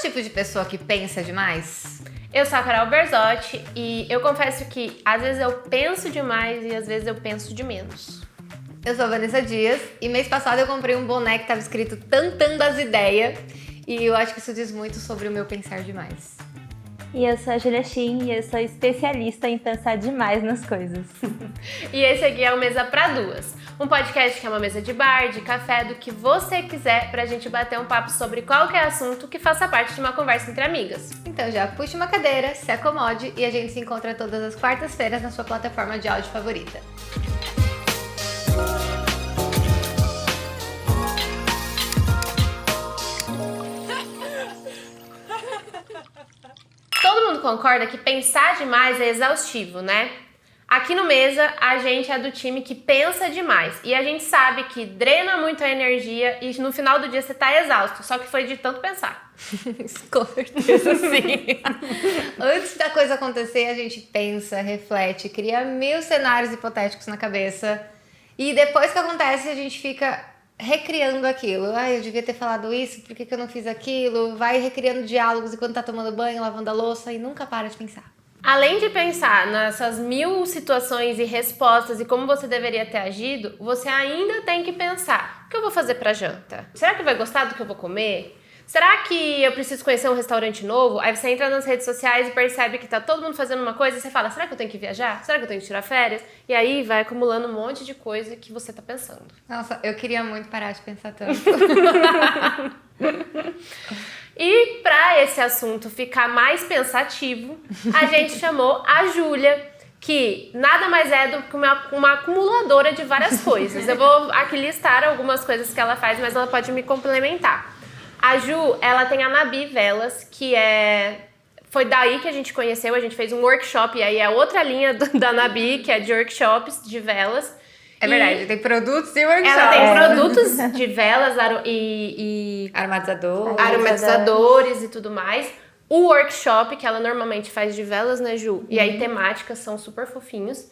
tipo de pessoa que pensa demais? Eu sou a Carol Berzotti e eu confesso que às vezes eu penso demais e às vezes eu penso de menos. Eu sou a Vanessa Dias e mês passado eu comprei um boné que tava escrito Tantando as Ideias e eu acho que isso diz muito sobre o meu pensar demais. E eu sou a Julia Shin e eu sou especialista em pensar demais nas coisas. E esse aqui é o Mesa pra Duas, um podcast que é uma mesa de bar, de café, do que você quiser pra gente bater um papo sobre qualquer assunto que faça parte de uma conversa entre amigas. Então já puxe uma cadeira, se acomode e a gente se encontra todas as quartas-feiras na sua plataforma de áudio favorita. Todo mundo concorda que pensar demais é exaustivo, né? Aqui no Mesa, a gente é do time que pensa demais. E a gente sabe que drena muito a energia e no final do dia você tá exausto. Só que foi de tanto pensar. Com certeza, sim. Antes da coisa acontecer, a gente pensa, reflete, cria 1000 cenários hipotéticos na cabeça. E depois que acontece, a gente fica recriando aquilo. Eu devia ter falado isso, por que eu não fiz aquilo? Vai recriando diálogos enquanto tá tomando banho, lavando a louça e nunca para de pensar. Além de pensar nessas 1000 situações e respostas e como você deveria ter agido, você ainda tem que pensar: o que eu vou fazer pra janta? Será que vai gostar do que eu vou comer? Será que eu preciso conhecer um restaurante novo? Aí você entra nas redes sociais e percebe que tá todo mundo fazendo uma coisa e você fala: será que eu tenho que viajar? Será que eu tenho que tirar férias? E aí vai acumulando um monte de coisa que você tá pensando. Nossa, eu queria muito parar de pensar tanto. E pra esse assunto ficar mais pensativo, a gente chamou a Júlia, que nada mais é do que uma acumuladora de várias coisas. Eu vou aqui listar algumas coisas que ela faz, mas ela pode me complementar. A Ju, ela tem a Nabi Velas, que foi daí que a gente conheceu, a gente fez um workshop, e aí é outra linha da Nabi, que é de workshops de velas. É verdade, tem produtos e workshops. Ela tem produtos de velas e aromatizadores e tudo mais. O workshop, que ela normalmente faz de velas, né, Ju? E aí temáticas são super fofinhos.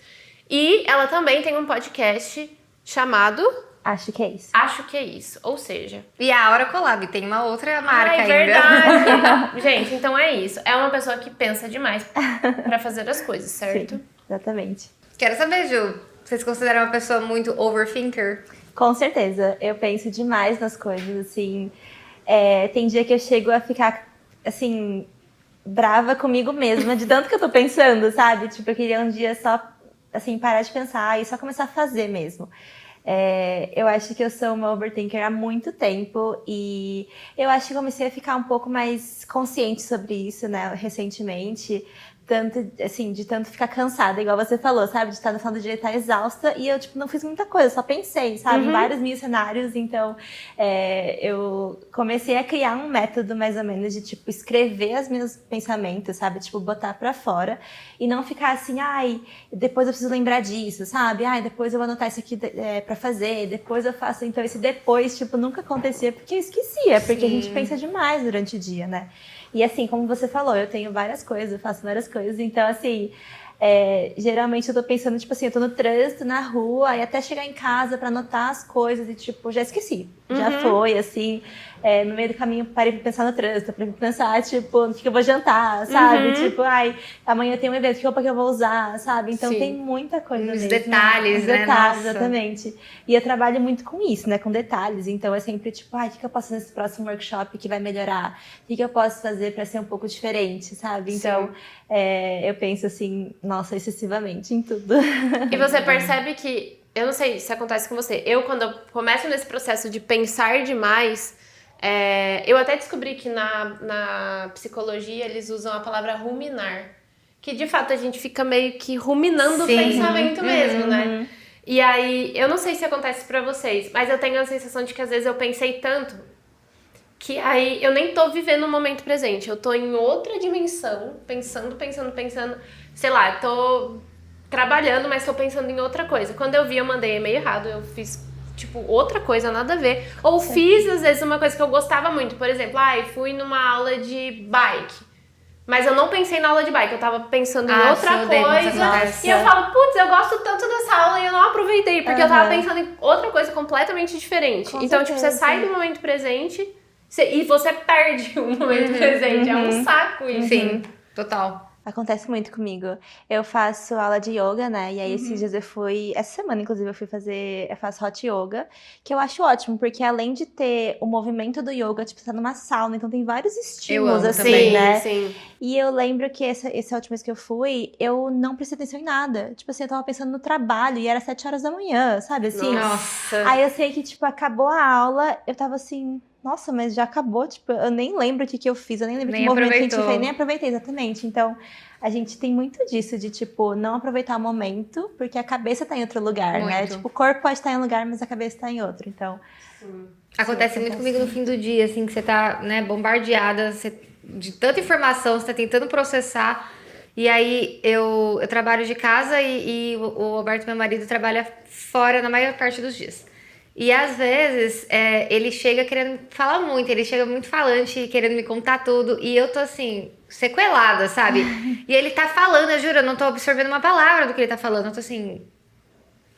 E ela também tem um podcast chamado... Acho que é isso. Acho que é isso, ou seja... E a Aura Collab, tem uma outra marca ainda. Verdade! Gente, então é isso. É uma pessoa que pensa demais pra fazer as coisas, certo? Sim, exatamente. Quero saber, Ju, vocês consideram uma pessoa muito overthinker? Com certeza. Eu penso demais nas coisas, assim. Tem dia que eu chego a ficar, assim, brava comigo mesma, de tanto que eu tô pensando, sabe? Tipo, eu queria um dia só, assim, parar de pensar e só começar a fazer mesmo. Eu acho que eu sou uma overthinker há muito tempo e eu acho que comecei a ficar um pouco mais consciente sobre isso, né, recentemente. De tanto ficar cansada, igual você falou, sabe? De estar no final do dia e estar exausta. E eu, não fiz muita coisa, só pensei, sabe? Em vários mil cenários. Então, eu comecei a criar um método, mais ou menos, de, escrever os meus pensamentos, sabe? Botar pra fora. E não ficar assim, depois eu preciso lembrar disso, sabe? Depois eu vou anotar isso aqui pra fazer, depois eu faço. Então, esse depois, nunca acontecia, porque eu esquecia. Porque a gente pensa demais durante o dia, né? E assim, como você falou, eu tenho várias coisas, eu faço várias coisas, então assim, geralmente eu tô pensando, eu tô no trânsito, na rua, e até chegar em casa pra anotar as coisas e já esqueci. Já foi, assim, no meio do caminho parei pra pensar no trânsito, parei pra pensar, no que eu vou jantar, sabe? Amanhã eu tenho um evento, que roupa que eu vou usar, sabe? Então tem muita coisa mesmo. Os detalhes, né? Detalhes, exatamente. E eu trabalho muito com isso, né? Com detalhes. Então é sempre o que eu posso fazer nesse próximo workshop que vai melhorar? O que eu posso fazer pra ser um pouco diferente, sabe? Então, eu penso assim, nossa, excessivamente em tudo. E você percebe que, eu não sei se acontece com você, quando eu começo nesse processo de pensar demais, eu até descobri que na psicologia eles usam a palavra ruminar, que de fato a gente fica meio que ruminando o pensamento mesmo, né? E aí, eu não sei se acontece pra vocês, mas eu tenho a sensação de que às vezes eu pensei tanto que aí eu nem tô vivendo o momento presente, eu tô em outra dimensão, pensando, sei lá, tô trabalhando, mas tô pensando em outra coisa. Quando eu vi, eu mandei e-mail errado, eu fiz, outra coisa, nada a ver. Ou fiz, às vezes, uma coisa que eu gostava muito, por exemplo, fui numa aula de bike. Mas eu não pensei na aula de bike, eu tava pensando em outra coisa. E eu falo, putz, eu gosto tanto dessa aula e eu não aproveitei, porque eu tava pensando em outra coisa completamente diferente. Então, você sai do momento presente E você perde o momento presente. É um saco isso. Sim, total. Acontece muito comigo. Eu faço aula de yoga, né? E aí esses dias essa semana, inclusive, eu faço hot yoga, que eu acho ótimo, porque além de ter o movimento do yoga, tipo, você tá numa sauna, então tem vários estímulos, amo assim, também, né? Sim. E eu lembro que essa última vez que eu fui, eu não prestei atenção em nada. Tipo assim, eu tava pensando no trabalho e era 7 horas da manhã, sabe assim? Nossa. Aí eu sei que, tipo, acabou a aula, eu tava assim, nossa, mas já acabou, tipo, eu nem lembro o que eu fiz, eu nem lembro Nem que movimento que a gente aproveitou. fez, nem aproveitei exatamente. Então, a gente tem muito disso, de, tipo, não aproveitar o momento, porque a cabeça tá em outro lugar, né? Muito. Tipo, o corpo pode estar em um lugar, mas a cabeça tá em outro, então... Acontece muito comigo no fim do dia, assim, que você tá, né, bombardeada de tanta informação, você tá tentando processar. E aí eu trabalho de casa e o Roberto, meu marido, trabalha fora na maior parte dos dias. E às vezes ele chega querendo falar muito, ele chega muito falante, querendo me contar tudo. E eu tô assim, sequelada, sabe? E ele tá falando, eu juro, eu não tô absorvendo uma palavra do que ele tá falando. Eu tô assim.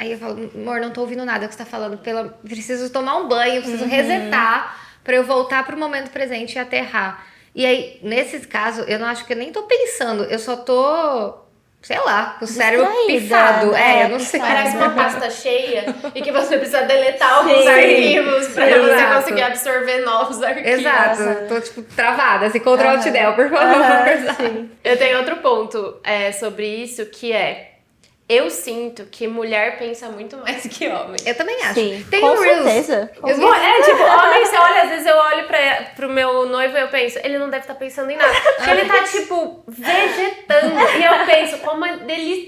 Aí eu falo, amor, não tô ouvindo nada que você tá falando. Preciso tomar um banho, preciso resetar pra eu voltar pro momento presente e aterrar. E aí, nesse caso, eu não acho que eu nem tô pensando, eu só tô, sei lá, com o cérebro Distraída, pifado. né? Eu não sei. Parece uma pasta cheia e que você precisa deletar alguns Sim. arquivos pra Exato. você conseguir absorver novos arquivos. Exato, tô tipo travada, assim, Ctrl Alt Del, por favor. sim. Eu tenho outro ponto sobre isso, que é... Eu sinto que mulher pensa muito mais que homem. Eu também acho. Sim, Tem com um Reels. certeza. Eu vi- Tipo, homem, você olha, às vezes eu olho pro meu noivo e eu penso, ele não deve estar pensando em nada. Porque ele tá, tipo, vegetando. E eu penso,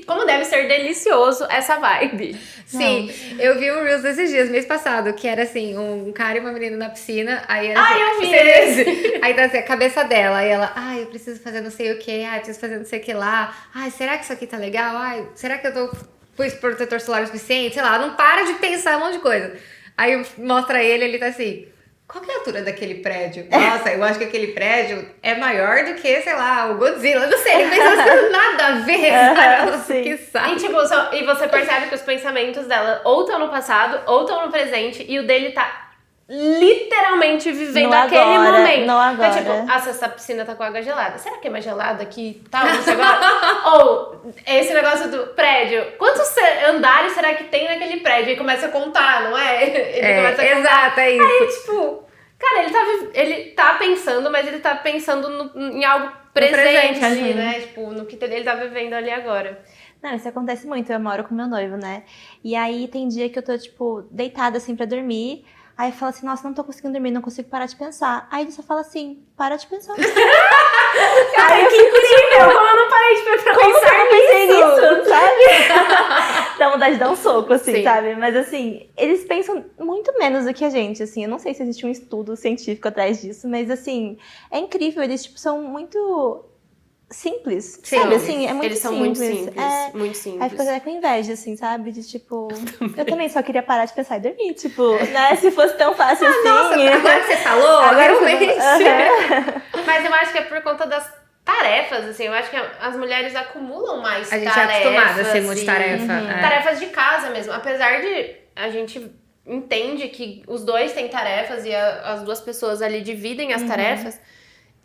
como deve ser delicioso essa vibe. Sim, eu vi um Reels esses dias, mês passado, que era assim, um cara e uma menina na piscina, aí era assim, eu vi você vê esse? Aí tá assim, a cabeça dela, aí ela, eu preciso fazer não sei o que, eu preciso fazer não sei o que lá, será que isso aqui tá legal? Será que eu tô com esse protetor solar o suficiente? Sei lá, não para de pensar um monte de coisa. Aí mostra ele tá assim, qual que é a altura daquele prédio? Nossa, eu acho que aquele prédio é maior do que, sei lá, o Godzilla. Eu não sei, ele pensa assim, nada a ver, sabe? Sim. Que saco. E, tipo, e você percebe que os pensamentos dela ou estão no passado, ou estão no presente, e o dele tá literalmente vivendo No aquele agora, momento. no agora. É tipo, se essa piscina tá com água gelada, será que é mais gelada aqui tal, não sei agora? Ou esse negócio do prédio, quantos andares será que tem naquele prédio? E começa a contar, não é? Ele começa a contar. Exato, é isso. Aí, tipo, cara, ele tá pensando, mas ele tá pensando em algo presente ali, né? Tipo, no que ele tá vivendo ali agora. Não, isso acontece muito. Eu moro com meu noivo, né? E aí tem dia que eu tô, tipo, deitada assim pra dormir. Aí eu falo assim, nossa, não tô conseguindo dormir, não consigo parar de pensar. Aí ele só fala assim, para de pensar. Cara, que incrível! Como eu não parei de pensar nisso, sabe? Dá vontade de dar um soco, assim, Sim. sabe? Mas assim, eles pensam muito menos do que a gente, assim. Eu não sei se existe um estudo científico atrás disso, mas assim, é incrível. Eles, tipo, são muito simples, Sim, sabe? Assim, é muito eles são simples. muito simples, É. muito Aí simples. fico até com inveja, assim, sabe? De tipo, eu também só queria parar de pensar e dormir, tipo, né? Se fosse tão fácil assim. Nossa, agora que você falou, Agora que realmente. Mas eu acho que é por conta das tarefas, assim, eu acho que as mulheres acumulam mais A gente tarefas. é acostumada a ser e- multitarefa. é. Tarefas de casa mesmo. Apesar de a gente entende que os dois têm tarefas e as duas pessoas ali dividem as tarefas,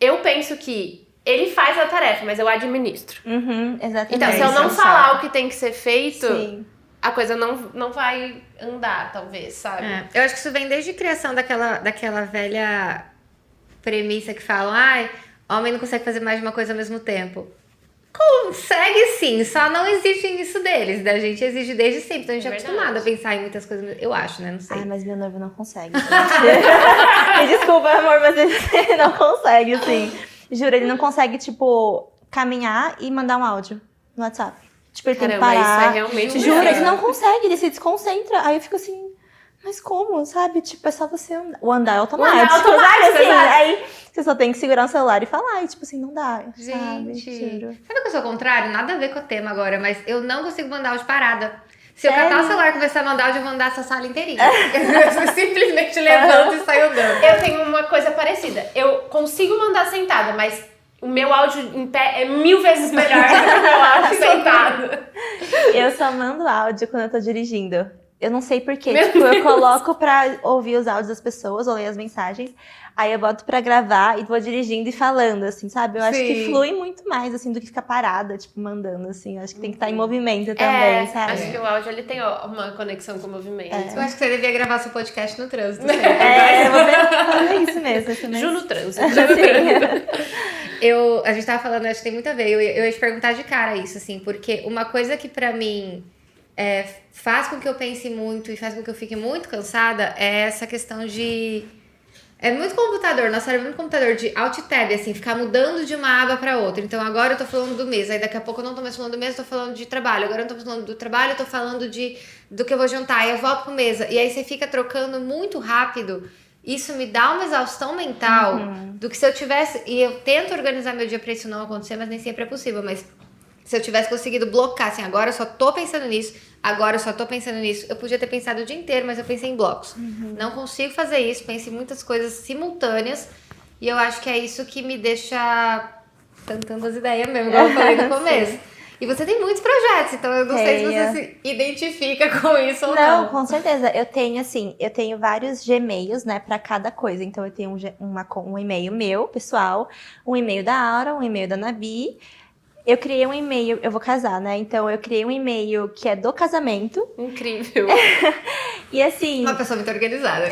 eu penso que ele faz a tarefa, mas eu administro. Uhum, exatamente. Então, se eu isso é não um falar saco. o que tem que ser feito, Sim. a coisa não vai andar, talvez, sabe? Eu acho que isso vem desde a criação daquela velha premissa que falam, homem não consegue fazer mais de uma coisa ao mesmo tempo. Consegue sim, só não existe nisso deles, da gente exige desde sempre, então a gente é Verdade. acostumado a pensar em muitas coisas, eu acho, né, não sei. Ai, mas meu noivo não consegue, gente. Me desculpa, amor, mas ele não consegue, assim. Juro, ele não consegue, tipo, caminhar e mandar um áudio no WhatsApp. Tipo, ele tem que Caramba, parar. isso é realmente Juro, bizarro. ele não consegue, ele se desconcentra. Aí eu fico assim, mas como, sabe? Tipo, é só você andar. O andar é automático. O andar é automático, sabe? Assim, exato. aí você só tem que segurar o celular e falar. E tipo assim, não dá, sabe? Gente, Juro. sabe que eu sou o contrário? Nada a ver com o tema agora, mas eu não consigo mandar áudio parada. Se eu Sério? catar o celular e começar a mandar áudio, eu vou andar essa sala inteirinha. Eu simplesmente levanto e saio andando. Eu tenho uma coisa parecida. Eu consigo mandar sentada, mas o meu áudio em pé é 1000 vezes melhor do que o meu áudio sentado. Eu só mando áudio quando eu tô dirigindo. Eu não sei porquê. Tipo, eu coloco pra ouvir os áudios das pessoas, ou ler as mensagens. Aí eu boto pra gravar e vou dirigindo e falando, assim, sabe? Eu acho que Sim. flui muito mais, assim, do que ficar parada, tipo, mandando, assim. Eu acho que tem que estar em movimento também, sabe? Acho que o áudio, ele tem uma conexão com o movimento. Eu acho que você devia gravar seu podcast no trânsito. Sempre. Eu vou fazer isso mesmo. Isso mesmo. Ju no trânsito. A gente tava falando, acho que tem muito a ver. Eu ia te perguntar de cara isso, assim, porque uma coisa que pra mim faz com que eu pense muito e faz com que eu fique muito cansada é essa questão de... É muito computador, nosso cérebro é muito computador de alt-tab, assim, ficar mudando de uma aba pra outra. Então agora eu tô falando do mês, aí daqui a pouco eu não tô mais falando do mês, eu tô falando de trabalho. Agora eu não tô mais falando do trabalho, eu tô falando do que eu vou jantar, aí eu volto pro mesa. E aí você fica trocando muito rápido. Isso me dá uma exaustão mental do que se eu tivesse... E eu tento organizar meu dia pra isso não acontecer, mas nem sempre é possível. Mas se eu tivesse conseguido blocar, assim, agora eu só tô pensando nisso, agora eu só tô pensando nisso. Eu podia ter pensado o dia inteiro, mas eu pensei em blocos. Não consigo fazer isso, penso em muitas coisas simultâneas. E eu acho que é isso que me deixa tentando as ideias mesmo, igual eu falei no começo. E você tem muitos projetos, então eu não sei se você se identifica com isso ou não. Não, com certeza. Eu tenho vários Gmails, né, pra cada coisa. Então eu tenho um e-mail meu, pessoal, um e-mail da Aura, um e-mail da Nabi. Eu criei um e-mail, eu vou casar, né? Então eu criei um e-mail que é do casamento. Incrível. E assim... Uma pessoa muito organizada.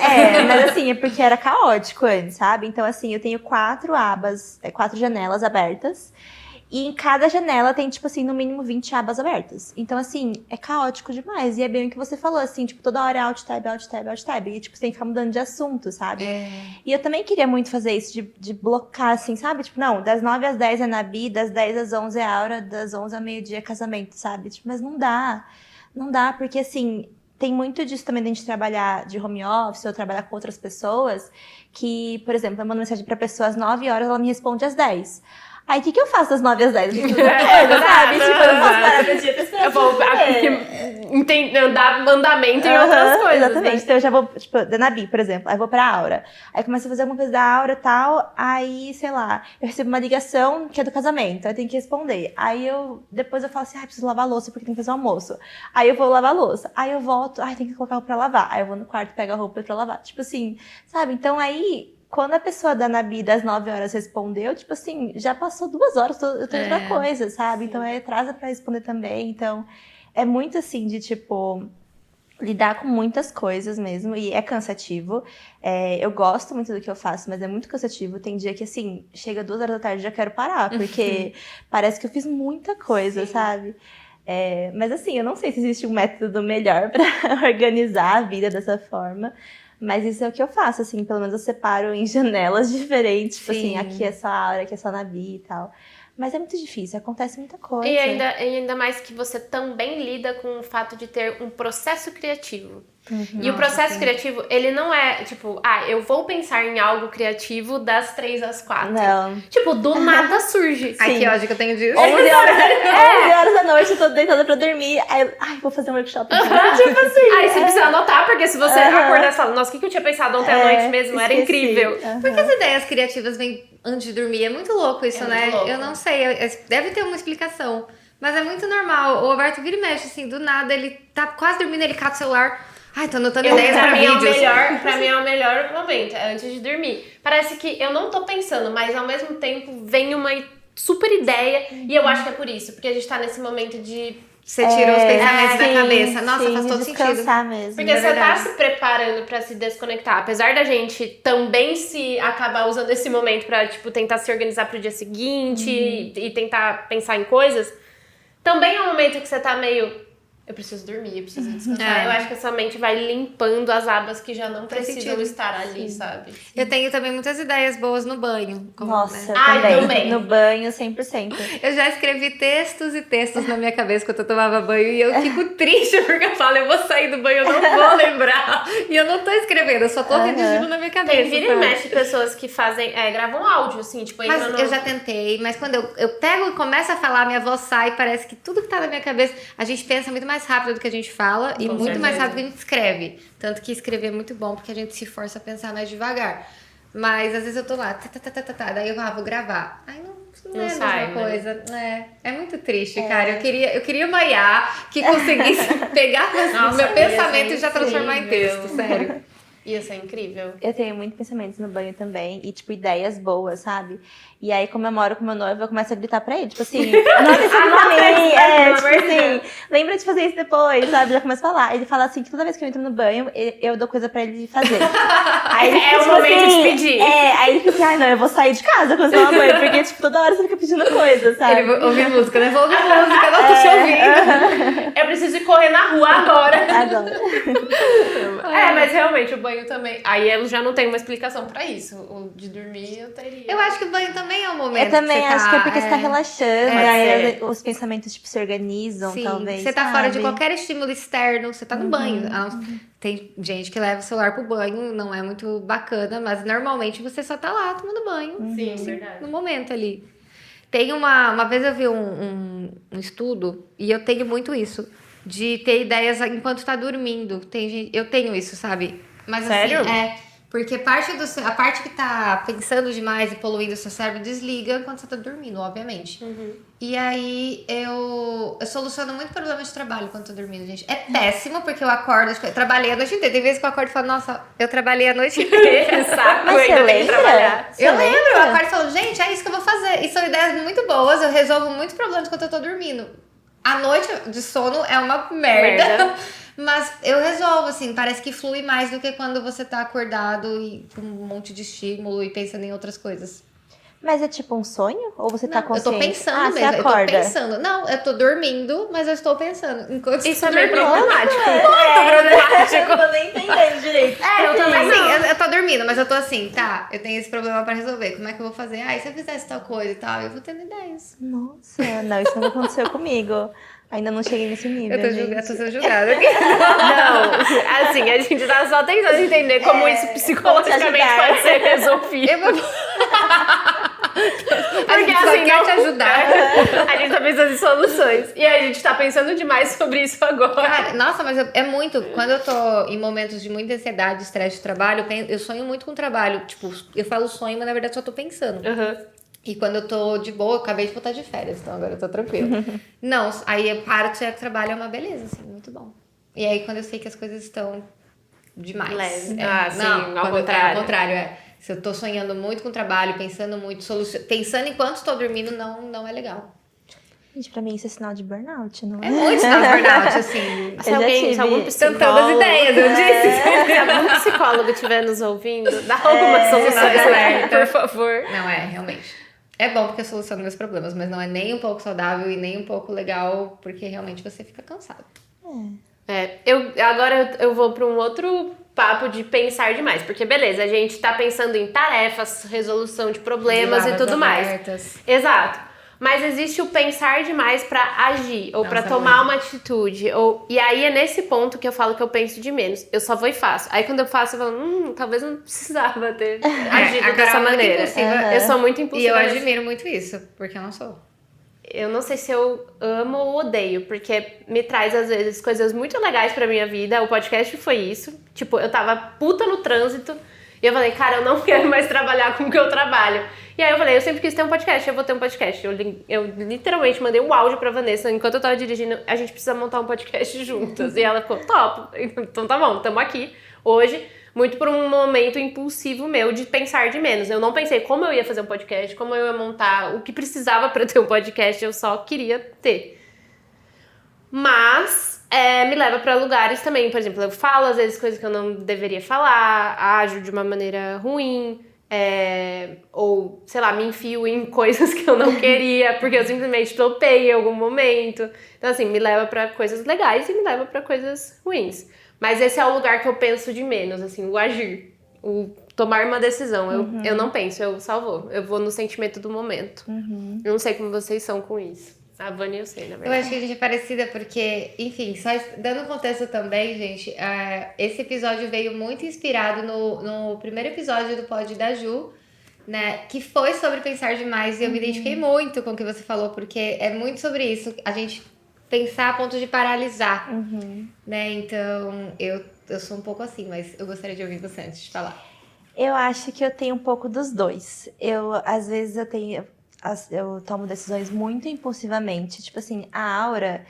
Mas assim, é porque era caótico antes, sabe? Então assim, eu tenho 4 abas, 4 janelas abertas. E em cada janela tem, tipo assim, no mínimo 20 abas abertas. Então, assim, é caótico demais. E é bem o que você falou, assim, tipo, toda hora é alt-tab, alt-tab, alt-tab. E, tipo, você tem que ficar mudando de assunto, sabe? E eu também queria muito fazer isso, de blocar, assim, sabe? Tipo, não, das 9 às 10 é Nabi, das 10 às 11 é Aura, das 11 ao meio-dia é casamento, sabe? Tipo, mas não dá. Não dá, porque, assim... Tem muito disso também de a gente trabalhar de home office ou trabalhar com outras pessoas, que, por exemplo, eu mando mensagem pra pessoa às 9 horas, ela me responde às 10. Aí, o que eu faço das 9 às 10? Sabe? Tipo, eu não posso parar meu dia pra esperar. Eu vou dar mandamento em outras coisas. Exatamente. Né? Então, eu já vou, tipo, da Nabi, por exemplo. Aí, eu vou pra Aura. Aí, começo a fazer alguma coisa da Aura e tal. Aí, sei lá, eu recebo uma ligação que é do casamento. Aí, eu tenho que responder. Aí, depois eu falo assim, preciso lavar a louça porque tem que fazer o almoço. Aí, eu vou lavar a louça. Aí, eu volto, tem que colocar roupa pra lavar. Aí, eu vou no quarto, pego a roupa pra lavar. Tipo assim, sabe? Então, aí... Quando a pessoa da Nabi das 9 horas respondeu, tipo assim, já passou 2 horas, eu tô outra coisa, sabe? Sim. Então atrasa pra responder também. Então, é muito assim de, tipo, lidar com muitas coisas mesmo. E é cansativo. Eu gosto muito do que eu faço, mas é muito cansativo. Tem dia que, assim, chega 2 horas da tarde e já quero parar, porque parece que eu fiz muita coisa, sabe? Mas assim, eu não sei se existe um método melhor pra organizar a vida dessa forma. Mas isso é o que eu faço, assim, pelo menos eu separo em janelas diferentes, tipo assim, aqui é só a Aura, aqui é só a Nabi e tal. Mas é muito difícil, acontece muita coisa. E ainda mais que você também lida com o fato de ter um processo criativo. E o processo criativo, ele não é, tipo, eu vou pensar em algo criativo das 3 às 4. Não. Tipo, do nada surge. Ai, que ódio que eu tenho disso. 11 horas da noite, eu tô deitada pra dormir. Aí, vou fazer um workshop. Tipo assim. Aí você precisa anotar, porque se você acordar e falar, nossa, o que eu tinha pensado ontem à noite mesmo? Era incrível. Porque as ideias criativas vêm antes de dormir. É muito louco isso, né? Louco. Eu não sei, deve ter uma explicação. Mas é muito normal. O Alberto vira e mexe, assim, do nada, ele tá quase dormindo, ele cata o celular. Ai, tô anotando ideias pra vídeos. Pra mim é o melhor momento, é antes de dormir. Parece que eu não tô pensando, mas ao mesmo tempo vem uma super ideia. E eu acho que é por isso, porque a gente tá nesse momento de... Você tirou os pensamentos da cabeça. Nossa, faz todo sentido. Mesmo, porque você tá se preparando pra se desconectar. Apesar da gente também se acabar usando esse momento pra, tipo, tentar se organizar pro dia seguinte e tentar pensar em coisas, também é um momento que você tá meio... Eu preciso dormir, eu preciso descansar. Eu acho que essa mente vai limpando as abas que já não precisam estar ali, sabe? Eu tenho também muitas ideias boas no banho. Nossa, né? também. No banho, 100%. Eu já escrevi textos e textos na minha cabeça quando eu tomava banho e eu fico triste porque eu falo, eu vou sair do banho, eu não vou lembrar. E eu não tô escrevendo, eu só tô redigindo na minha cabeça. Vira e mexe pessoas que fazem, gravam áudio, assim, tipo... Mas eu já tentei, mas quando eu pego e começo a falar, minha voz sai, parece que tudo que tá na minha cabeça, a gente pensa muito mais rápido do que a gente fala e muito mais rápido do que a gente escreve. Tanto que escrever é muito bom, porque a gente se força a pensar mais devagar. Mas às vezes eu tô lá, daí eu vou gravar. Aí não não é a sai, mesma né? coisa. É muito triste, cara. Eu queria uma IA que conseguisse pegar Nossa, meu ia pensamento ser e já transformar em incrível. texto, sério. Ia ser incrível. Eu tenho muitos pensamentos no banho também. E, tipo, ideias boas, sabe? E aí, como eu moro com meu noivo, eu começo a gritar pra ele. Tipo assim, anota isso aqui pra mim. Tipo assim, lembra de fazer isso depois, sabe? Já começo a falar. Ele fala assim, que toda vez que eu entro no banho, eu dou coisa pra ele fazer. Aí ele fica, É o momento de pedir. Aí ele fica assim, ai não, eu vou sair de casa quando eu tomar banho. Porque, tipo, toda hora você fica pedindo coisa, sabe? Ele ouve música, né? Vou ouvir música, não tô te ouvindo. Eu preciso ir correr na rua agora. Agora. Mas realmente o banho também. Aí eu já não tenho uma explicação pra isso. O de dormir eu teria. Eu acho que o banho também é um momento. Eu também que você acho que é porque você tá relaxando. Pode Aí ser. os pensamentos, tipo, se organizam, Sim, talvez. você tá fora de sabe? qualquer estímulo externo, você tá no banho. Tem gente que leva o celular pro banho, não é muito bacana, mas normalmente você só tá lá tomando banho. Sim, verdade. No momento ali. Tem uma vez eu vi um estudo, e eu tenho muito isso, de ter ideias enquanto tá dormindo. Eu tenho isso, sabe? Mas Sério? assim, porque a parte que tá pensando demais e poluindo o seu cérebro desliga quando você tá dormindo, obviamente. E aí eu soluciono muito problema de trabalho quando tô dormindo, gente. É péssimo, porque eu acordo, tipo, eu trabalhei a noite inteira. Tem vezes que eu acordo e falo, nossa, eu trabalhei a noite inteira. Saco, Mas ainda você tem que lembra? trabalhar. Você Eu lembro, eu lembra? acordo e falo, gente, é isso que eu vou fazer. E são ideias muito boas, eu resolvo muitos problemas quando eu tô dormindo. A noite de sono é uma merda. Mas eu resolvo, assim, parece que flui mais do que quando você tá acordado e com um monte de estímulo e pensando em outras coisas. Mas é tipo um sonho? Ou você tá Eu consciente? tô pensando Você mesmo, eu tô acorda? pensando. Não, eu tô dormindo, mas eu estou pensando. Enquanto Isso estou é bem dormindo. problemático. Eu não tô nem entendendo direito. Eu também Assim, eu tô dormindo, mas eu tô assim, tá, eu tenho esse problema pra resolver. Como é que eu vou fazer? E se eu fizesse tal coisa e tal? Eu vou tendo ideias. Nossa, não, isso não aconteceu comigo. Ainda não cheguei nesse nível, Eu tô gente. sendo julgada aqui. Não, assim, a gente tá só tentando entender como isso psicologicamente ajudar. pode ser resolvido. Eu vou... Porque só assim, quer não te ajudar. A gente tá pensando em soluções. E a gente tá pensando demais sobre isso agora. Cara, nossa, mas é muito. Quando eu tô em momentos de muita ansiedade, estresse de trabalho, eu sonho muito com o trabalho. Tipo, eu falo sonho, mas na verdade só tô pensando. E quando eu tô de boa, eu acabei de voltar de férias, então agora eu tô tranquila. Não, aí eu paro de sonhar com o trabalho, é uma beleza, assim, muito bom. E aí quando eu sei que as coisas estão demais. Leve. Sim, Não, ao quando contrário. ao contrário, Se eu tô sonhando muito com o trabalho, pensando muito, pensando enquanto estou dormindo, não é legal. Gente, pra mim isso é sinal de burnout, não é? É muito sinal de burnout, assim. Se já alguém, tive se algum Tentando psicólogo... as ideias, eu disse. Se algum psicólogo estiver nos ouvindo, dá alguma solução sinal de alerta. por favor. Não é, realmente. É bom porque eu soluciono meus problemas, mas não é nem um pouco saudável e nem um pouco legal, porque realmente você fica cansado. Agora eu vou para um outro papo de pensar demais, porque beleza, a gente tá pensando em tarefas, resolução de problemas e tudo mais. Exato. Mas existe o pensar demais pra agir, ou pra tomar uma atitude. E aí é nesse ponto que eu falo que eu penso de menos. Eu só vou e faço. Aí quando eu faço, eu falo, talvez não precisava ter agido dessa maneira. Eu sou muito impulsiva. E eu admiro muito isso, porque eu não sou. Eu não sei se eu amo ou odeio, porque me traz, às vezes, coisas muito legais pra minha vida. O podcast foi isso. Tipo, eu tava puta no trânsito e eu falei, cara, eu não quero mais trabalhar com o que eu trabalho. E aí eu falei, eu sempre quis ter um podcast, eu vou ter um podcast. Eu literalmente mandei um áudio pra Vanessa, enquanto eu tava dirigindo, a gente precisa montar um podcast juntas. E ela ficou, top. Então tá bom, tamo aqui hoje. Muito por um momento impulsivo meu de pensar de menos. Eu não pensei como eu ia fazer um podcast, como eu ia montar, o que precisava pra ter um podcast, eu só queria ter. Mas me leva pra lugares também, por exemplo, eu falo às vezes coisas que eu não deveria falar, ajo de uma maneira ruim, ou, sei lá, me enfio em coisas que eu não queria, porque eu simplesmente topei em algum momento. Então, assim, me leva pra coisas legais e me leva pra coisas ruins. Mas esse é o lugar que eu penso de menos, assim, o agir, o tomar uma decisão. Eu não penso, eu só vou. Eu vou no sentimento do momento. Eu não sei como vocês são com isso. A Vânia eu sei, na Eu verdade. acho que a gente é parecida porque, enfim, só dando contexto também, gente, esse episódio veio muito inspirado no primeiro episódio do Pod da Ju, né, que foi sobre pensar demais, e eu me identifiquei muito com o que você falou, porque é muito sobre isso, a gente pensar a ponto de paralisar, né, então eu sou um pouco assim, mas eu gostaria de ouvir você antes de falar. Eu acho que eu tenho um pouco dos dois. Às vezes eu tenho... eu tomo decisões muito impulsivamente. Tipo assim, a Aura,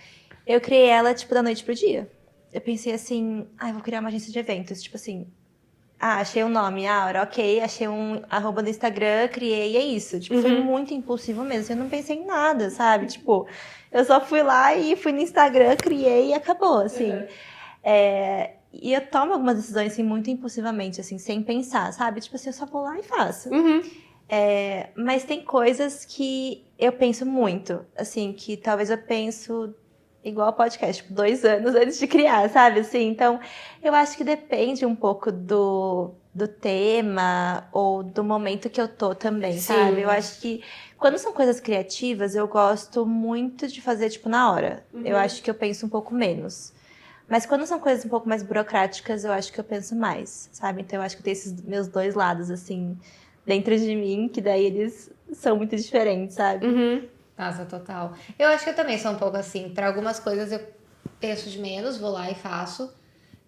eu criei ela, tipo, da noite pro dia. Eu pensei assim, eu vou criar uma agência de eventos. Tipo assim, achei um nome, Aura, ok. Achei um @ no Instagram, criei, e é isso. Tipo, foi muito impulsivo mesmo. Eu não pensei em nada, sabe? Tipo, eu só fui lá e fui no Instagram, criei e acabou, assim. E eu tomo algumas decisões, assim, muito impulsivamente, assim, sem pensar, sabe? Tipo assim, eu só vou lá e faço. Mas tem coisas que eu penso muito, assim, que talvez eu penso igual podcast, tipo, 2 anos antes de criar, sabe? Assim, então, eu acho que depende um pouco do tema ou do momento que eu tô também, sabe? Eu acho que quando são coisas criativas, eu gosto muito de fazer, tipo, na hora. Eu acho que eu penso um pouco menos. Mas quando são coisas um pouco mais burocráticas, eu acho que eu penso mais, sabe? Então, eu acho que eu tenho esses meus 2 lados, assim, dentro de mim, que daí eles são muito diferentes, sabe? Nossa, total. Eu acho que eu também sou um pouco assim. Para algumas coisas eu penso de menos, vou lá e faço.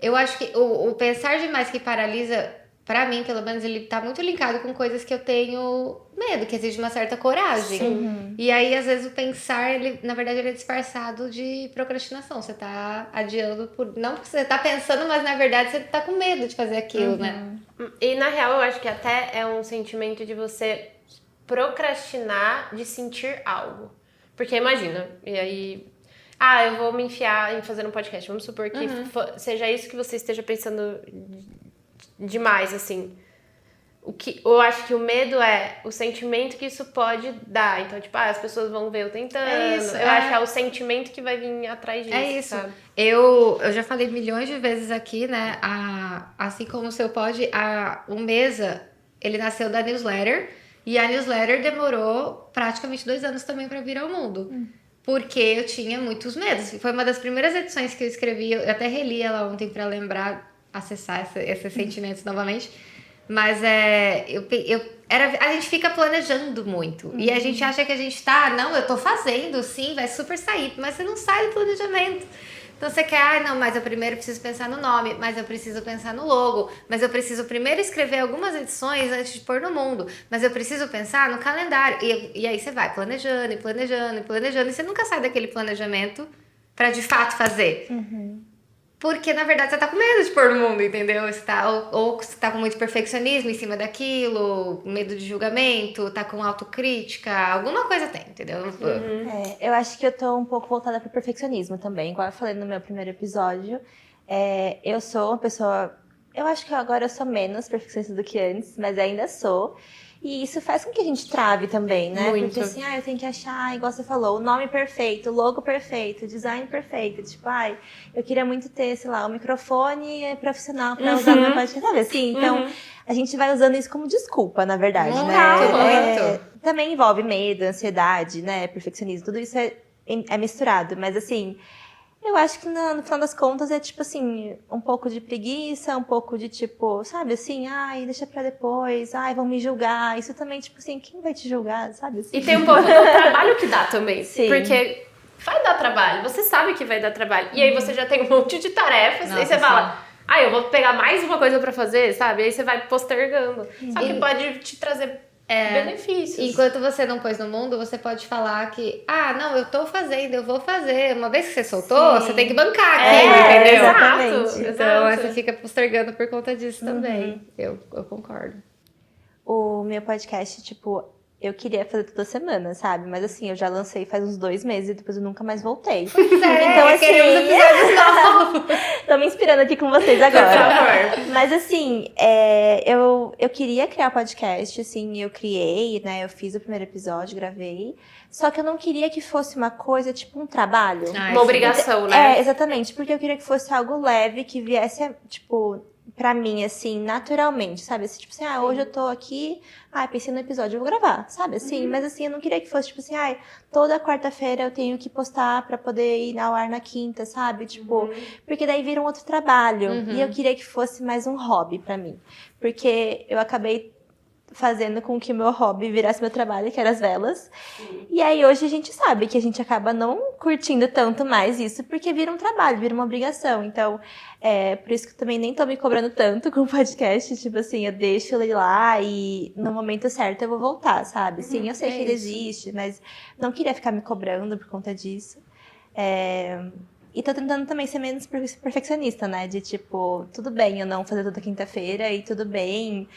Eu acho que o pensar demais que paralisa, pra mim, pelo menos, ele tá muito linkado com coisas que eu tenho medo, que exige uma certa coragem. E aí, às vezes, o pensar, ele, na verdade, ele é disfarçado de procrastinação. Você tá adiando por... Não porque você tá pensando, mas, na verdade, você tá com medo de fazer aquilo, né? E, na real, eu acho que até é um sentimento de você procrastinar de sentir algo. Porque imagina, e aí... eu vou me enfiar em fazer um podcast. Vamos supor que seja isso que você esteja pensando demais, assim. O que eu acho que o medo é o sentimento que isso pode dar. Então, tipo, as pessoas vão ver eu tentando. Eu acho que é o sentimento que vai vir atrás disso, É isso. sabe? Eu já falei milhões de vezes aqui, né? Assim como o seu pod, o Mesa, ele nasceu da newsletter. E a newsletter demorou praticamente 2 anos também para vir ao mundo. Porque eu tinha muitos medos. Foi uma das primeiras edições que eu escrevi. Eu até reli ela ontem para lembrar, acessar esses sentimentos novamente. Mas a gente fica planejando muito. E a gente acha que a gente tá... Não, eu tô fazendo, sim, vai super sair. Mas você não sai do planejamento. Então você quer, não, mas eu primeiro preciso pensar no nome, mas eu preciso pensar no logo, mas eu preciso primeiro escrever algumas edições antes de pôr no mundo, mas eu preciso pensar no calendário. E aí você vai planejando e planejando e planejando, e você nunca sai daquele planejamento pra de fato fazer. Porque, na verdade, você tá com medo de pôr no mundo, entendeu? Você tá, ou você tá com muito perfeccionismo em cima daquilo, medo de julgamento, tá com autocrítica, alguma coisa tem, entendeu? Eu acho que eu tô um pouco voltada pro perfeccionismo também. Igual eu falei no meu primeiro episódio, eu sou uma pessoa... Eu acho que agora eu sou menos perfeccionista do que antes, mas ainda sou. E isso faz com que a gente trave também, né? Muito. Porque assim, eu tenho que achar, igual você falou, o nome perfeito, o logo perfeito, o design perfeito. Tipo, eu queria muito ter, sei lá, um microfone profissional pra usar no meu podcast, sabe assim? Então, a gente vai usando isso como desculpa, na verdade, né? Também envolve medo, ansiedade, né? Perfeccionismo, tudo isso é misturado. Mas assim... Eu acho que no final das contas é tipo assim, um pouco de preguiça, um pouco de tipo, sabe assim, deixa pra depois, vão me julgar. Isso também, tipo assim, quem vai te julgar, sabe assim? E tem um pouco do trabalho que dá também. Sim. Porque vai dar trabalho, você sabe que vai dar trabalho. E aí você já tem um monte de tarefas, aí você fala, eu vou pegar mais uma coisa pra fazer, sabe? Aí você vai postergando. Só que pode te trazer benefícios. Enquanto você não pôs no mundo, você pode falar que, não, eu tô fazendo, eu vou fazer. Uma vez que você soltou, você tem que bancar aquilo, entendeu? Exatamente. Então, você fica postergando por conta disso também. Eu concordo. O meu podcast, tipo, eu queria fazer toda semana, sabe? Mas assim, eu já lancei faz uns 2 meses e depois eu nunca mais voltei. Então, assim, queremos episódios novos. Tô me inspirando aqui com vocês agora. Mas assim, eu queria criar podcast, assim, eu criei, né? Eu fiz o primeiro episódio, gravei. Só que eu não queria que fosse uma coisa, tipo, um trabalho. Uma obrigação, né? Exatamente. Porque eu queria que fosse algo leve, que viesse, tipo... Pra mim, assim, naturalmente, sabe? Assim, tipo assim, hoje eu tô aqui, pensei no episódio, eu vou gravar, sabe? Assim, mas assim, eu não queria que fosse, tipo assim, toda quarta-feira eu tenho que postar pra poder ir ao ar na quinta, sabe? Tipo, porque daí vira um outro trabalho. E eu queria que fosse mais um hobby pra mim. Porque eu acabei fazendo com que o meu hobby virasse meu trabalho, que era as velas. E aí hoje a gente sabe que a gente acaba não curtindo tanto mais isso, porque vira um trabalho, vira uma obrigação. Então, por isso que eu também nem tô me cobrando tanto com o podcast. Tipo assim, eu deixo ele lá e no momento certo eu vou voltar, sabe? Sim, eu sei que ele existe, mas não queria ficar me cobrando por conta disso. E tô tentando também ser menos perfeccionista, né? De tipo, tudo bem eu não fazer toda quinta-feira e tudo bem,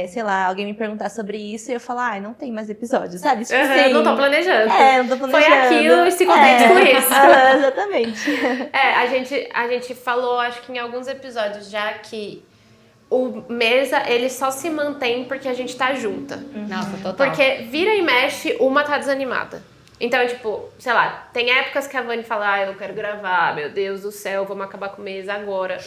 sei lá, alguém me perguntar sobre isso e eu falar, ai, não tem mais episódios, sabe? Tipo assim, não tô planejando. não tô planejando. Foi aquilo e se contente com isso. Exatamente. A gente falou, acho que em alguns episódios já, que o Mesa, ele só se mantém porque a gente tá junta. Nossa, total. Porque vira e mexe, uma tá desanimada. Então, tipo, sei lá, tem épocas que a Vani fala, eu quero gravar, meu Deus do céu, vamos acabar com o mês agora.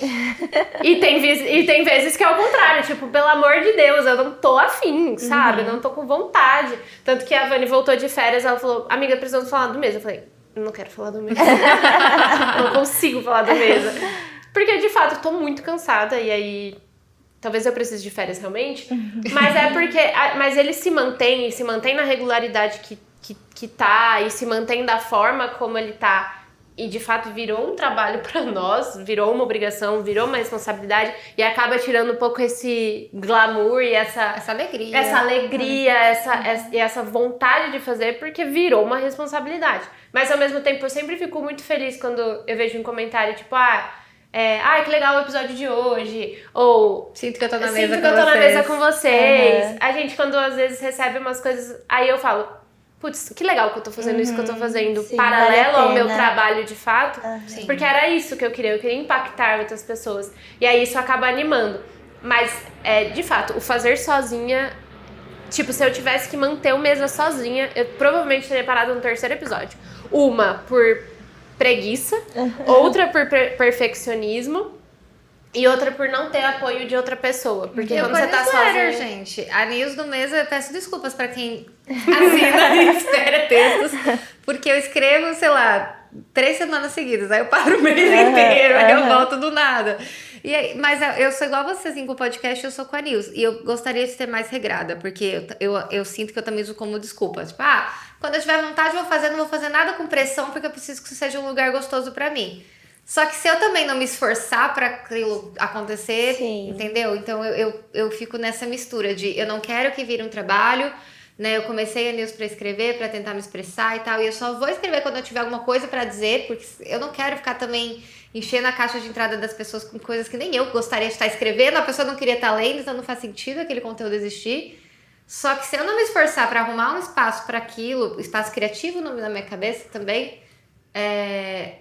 e tem vezes que é o contrário, tipo, pelo amor de Deus, eu não tô afim, sabe? Eu não tô com vontade. Tanto que a Vani voltou de férias, ela falou, amiga, precisamos falar do mês. Eu falei, não quero falar do mês. Não consigo falar do mês. Porque, de fato, eu tô muito cansada e aí... Talvez eu precise de férias realmente. Mas é porque... Mas ele se mantém na regularidade que tá e se mantém da forma como ele tá e de fato virou um trabalho pra nós, virou uma obrigação, virou uma responsabilidade e acaba tirando um pouco esse glamour e essa alegria, essa vontade de fazer, porque virou uma responsabilidade. Mas ao mesmo tempo eu sempre fico muito feliz quando eu vejo um comentário tipo, que legal o episódio de hoje, ou sinto que eu tô na mesa com vocês. A gente quando às vezes recebe umas coisas, aí eu falo, putz, que legal que eu tô fazendo isso que eu tô fazendo, sim, paralelo vale ao meu trabalho de fato, porque era isso que eu queria impactar outras pessoas. E aí isso acaba animando. Mas, de fato, o fazer sozinha, tipo, se eu tivesse que manter o Mesa sozinha, eu provavelmente teria parado no 3º episódio. Uma por preguiça, outra por perfeccionismo, e outra por não ter apoio de outra pessoa. Porque quando você tá sozinha... gente. A news do Mesa, eu peço desculpas pra quem assina e espera textos. Porque eu escrevo, sei lá, 3 semanas seguidas. Aí eu paro o mês inteiro, aí eu volto do nada. Mas eu sou igual a você, assim, com o podcast, eu sou com a news. E eu gostaria de ser mais regrada. Porque eu sinto que eu também uso como desculpa. Tipo, quando eu tiver vontade, eu vou fazer. Não vou fazer nada com pressão, porque eu preciso que isso seja um lugar gostoso pra mim. Só que se eu também não me esforçar pra aquilo acontecer, entendeu? Então eu fico nessa mistura de eu não quero que vire um trabalho, né? Eu comecei a news pra escrever, pra tentar me expressar e tal, e eu só vou escrever quando eu tiver alguma coisa pra dizer, porque eu não quero ficar também enchendo a caixa de entrada das pessoas com coisas que nem eu gostaria de estar escrevendo, a pessoa não queria estar lendo, então não faz sentido aquele conteúdo existir. Só que se eu não me esforçar pra arrumar um espaço pra aquilo, espaço criativo na minha cabeça também,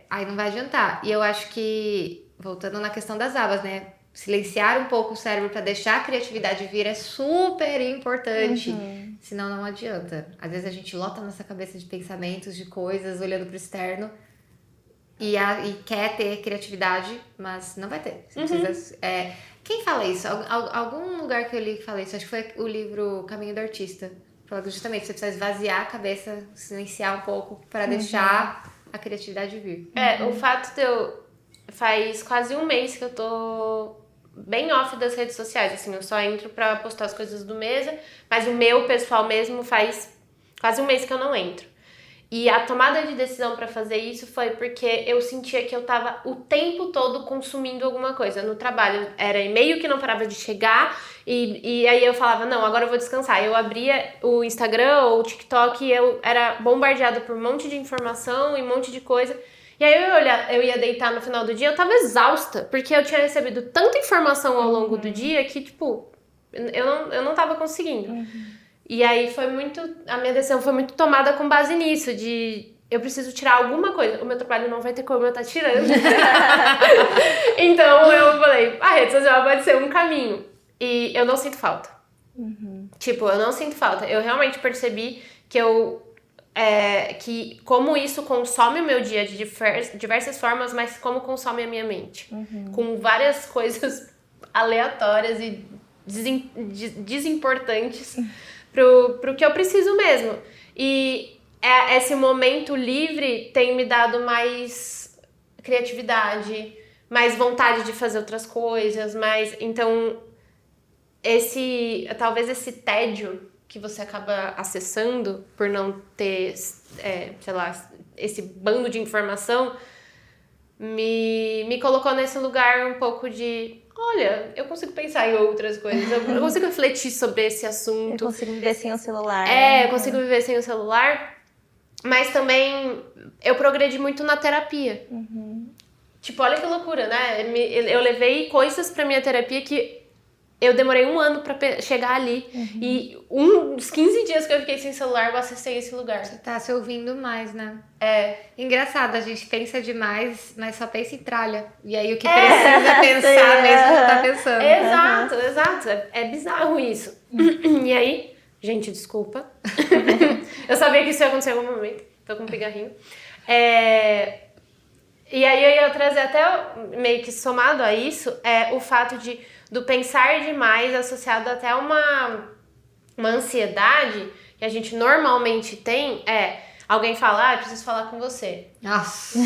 aí não vai adiantar. E eu acho que, voltando na questão das abas, né? Silenciar um pouco o cérebro para deixar a criatividade vir é super importante. Senão não adianta. Às vezes a gente lota a nossa cabeça de pensamentos, de coisas, olhando pro externo e quer ter criatividade, mas não vai ter. Você precisa, quem fala isso? Algum lugar que eu li que fala isso, acho que foi o livro Caminho do Artista. Fala que justamente você precisa esvaziar a cabeça, silenciar um pouco para deixar a criatividade vir. O fato de faz quase um mês que eu tô bem off das redes sociais, assim, eu só entro pra postar as coisas do Mesa, mas o meu pessoal mesmo faz quase um mês que eu não entro. E a tomada de decisão pra fazer isso foi porque eu sentia que eu tava o tempo todo consumindo alguma coisa. No trabalho era e-mail que não parava de chegar e aí eu falava, não, agora eu vou descansar. Eu abria o Instagram ou o TikTok e eu era bombardeada por um monte de informação e um monte de coisa. E aí eu ia deitar no final do dia, eu tava exausta, porque eu tinha recebido tanta informação ao longo do dia que, tipo, eu não tava conseguindo. E aí a minha decisão foi muito tomada com base nisso, de eu preciso tirar alguma coisa. O meu trabalho não vai ter como eu estar tirando. Então eu falei, a rede social pode ser um caminho. E eu não sinto falta. Tipo, eu não sinto falta. Eu realmente percebi que que como isso consome o meu dia de diversas formas, mas como consome a minha mente. Com várias coisas aleatórias e desimportantes pro que eu preciso mesmo. E esse momento livre tem me dado mais criatividade, mais vontade de fazer outras coisas, então talvez esse tédio que você acaba acessando por não ter, sei lá, esse bando de informação, me colocou nesse lugar um pouco de, olha, eu consigo pensar em outras coisas, eu consigo refletir sobre esse assunto. Eu consigo viver sem o celular. Eu consigo viver sem o celular, mas também eu progredi muito na terapia. Tipo, olha que loucura, né? Eu levei coisas pra minha terapia que eu demorei 1 ano pra chegar ali. E uns 15 dias que eu fiquei sem celular, eu acessei esse lugar. Você tá se ouvindo mais, né? É. Engraçado, a gente pensa demais, mas só pensa em tralha. E aí o que precisa pensar mesmo não tá pensando. Exato. É bizarro isso. E aí, gente, desculpa. Eu sabia que isso ia acontecer em algum momento. Tô com um pigarrinho. E aí eu ia trazer até, meio que somado a isso, o fato do pensar demais associado até uma ansiedade que a gente normalmente tem, alguém fala, preciso falar com você. Nossa.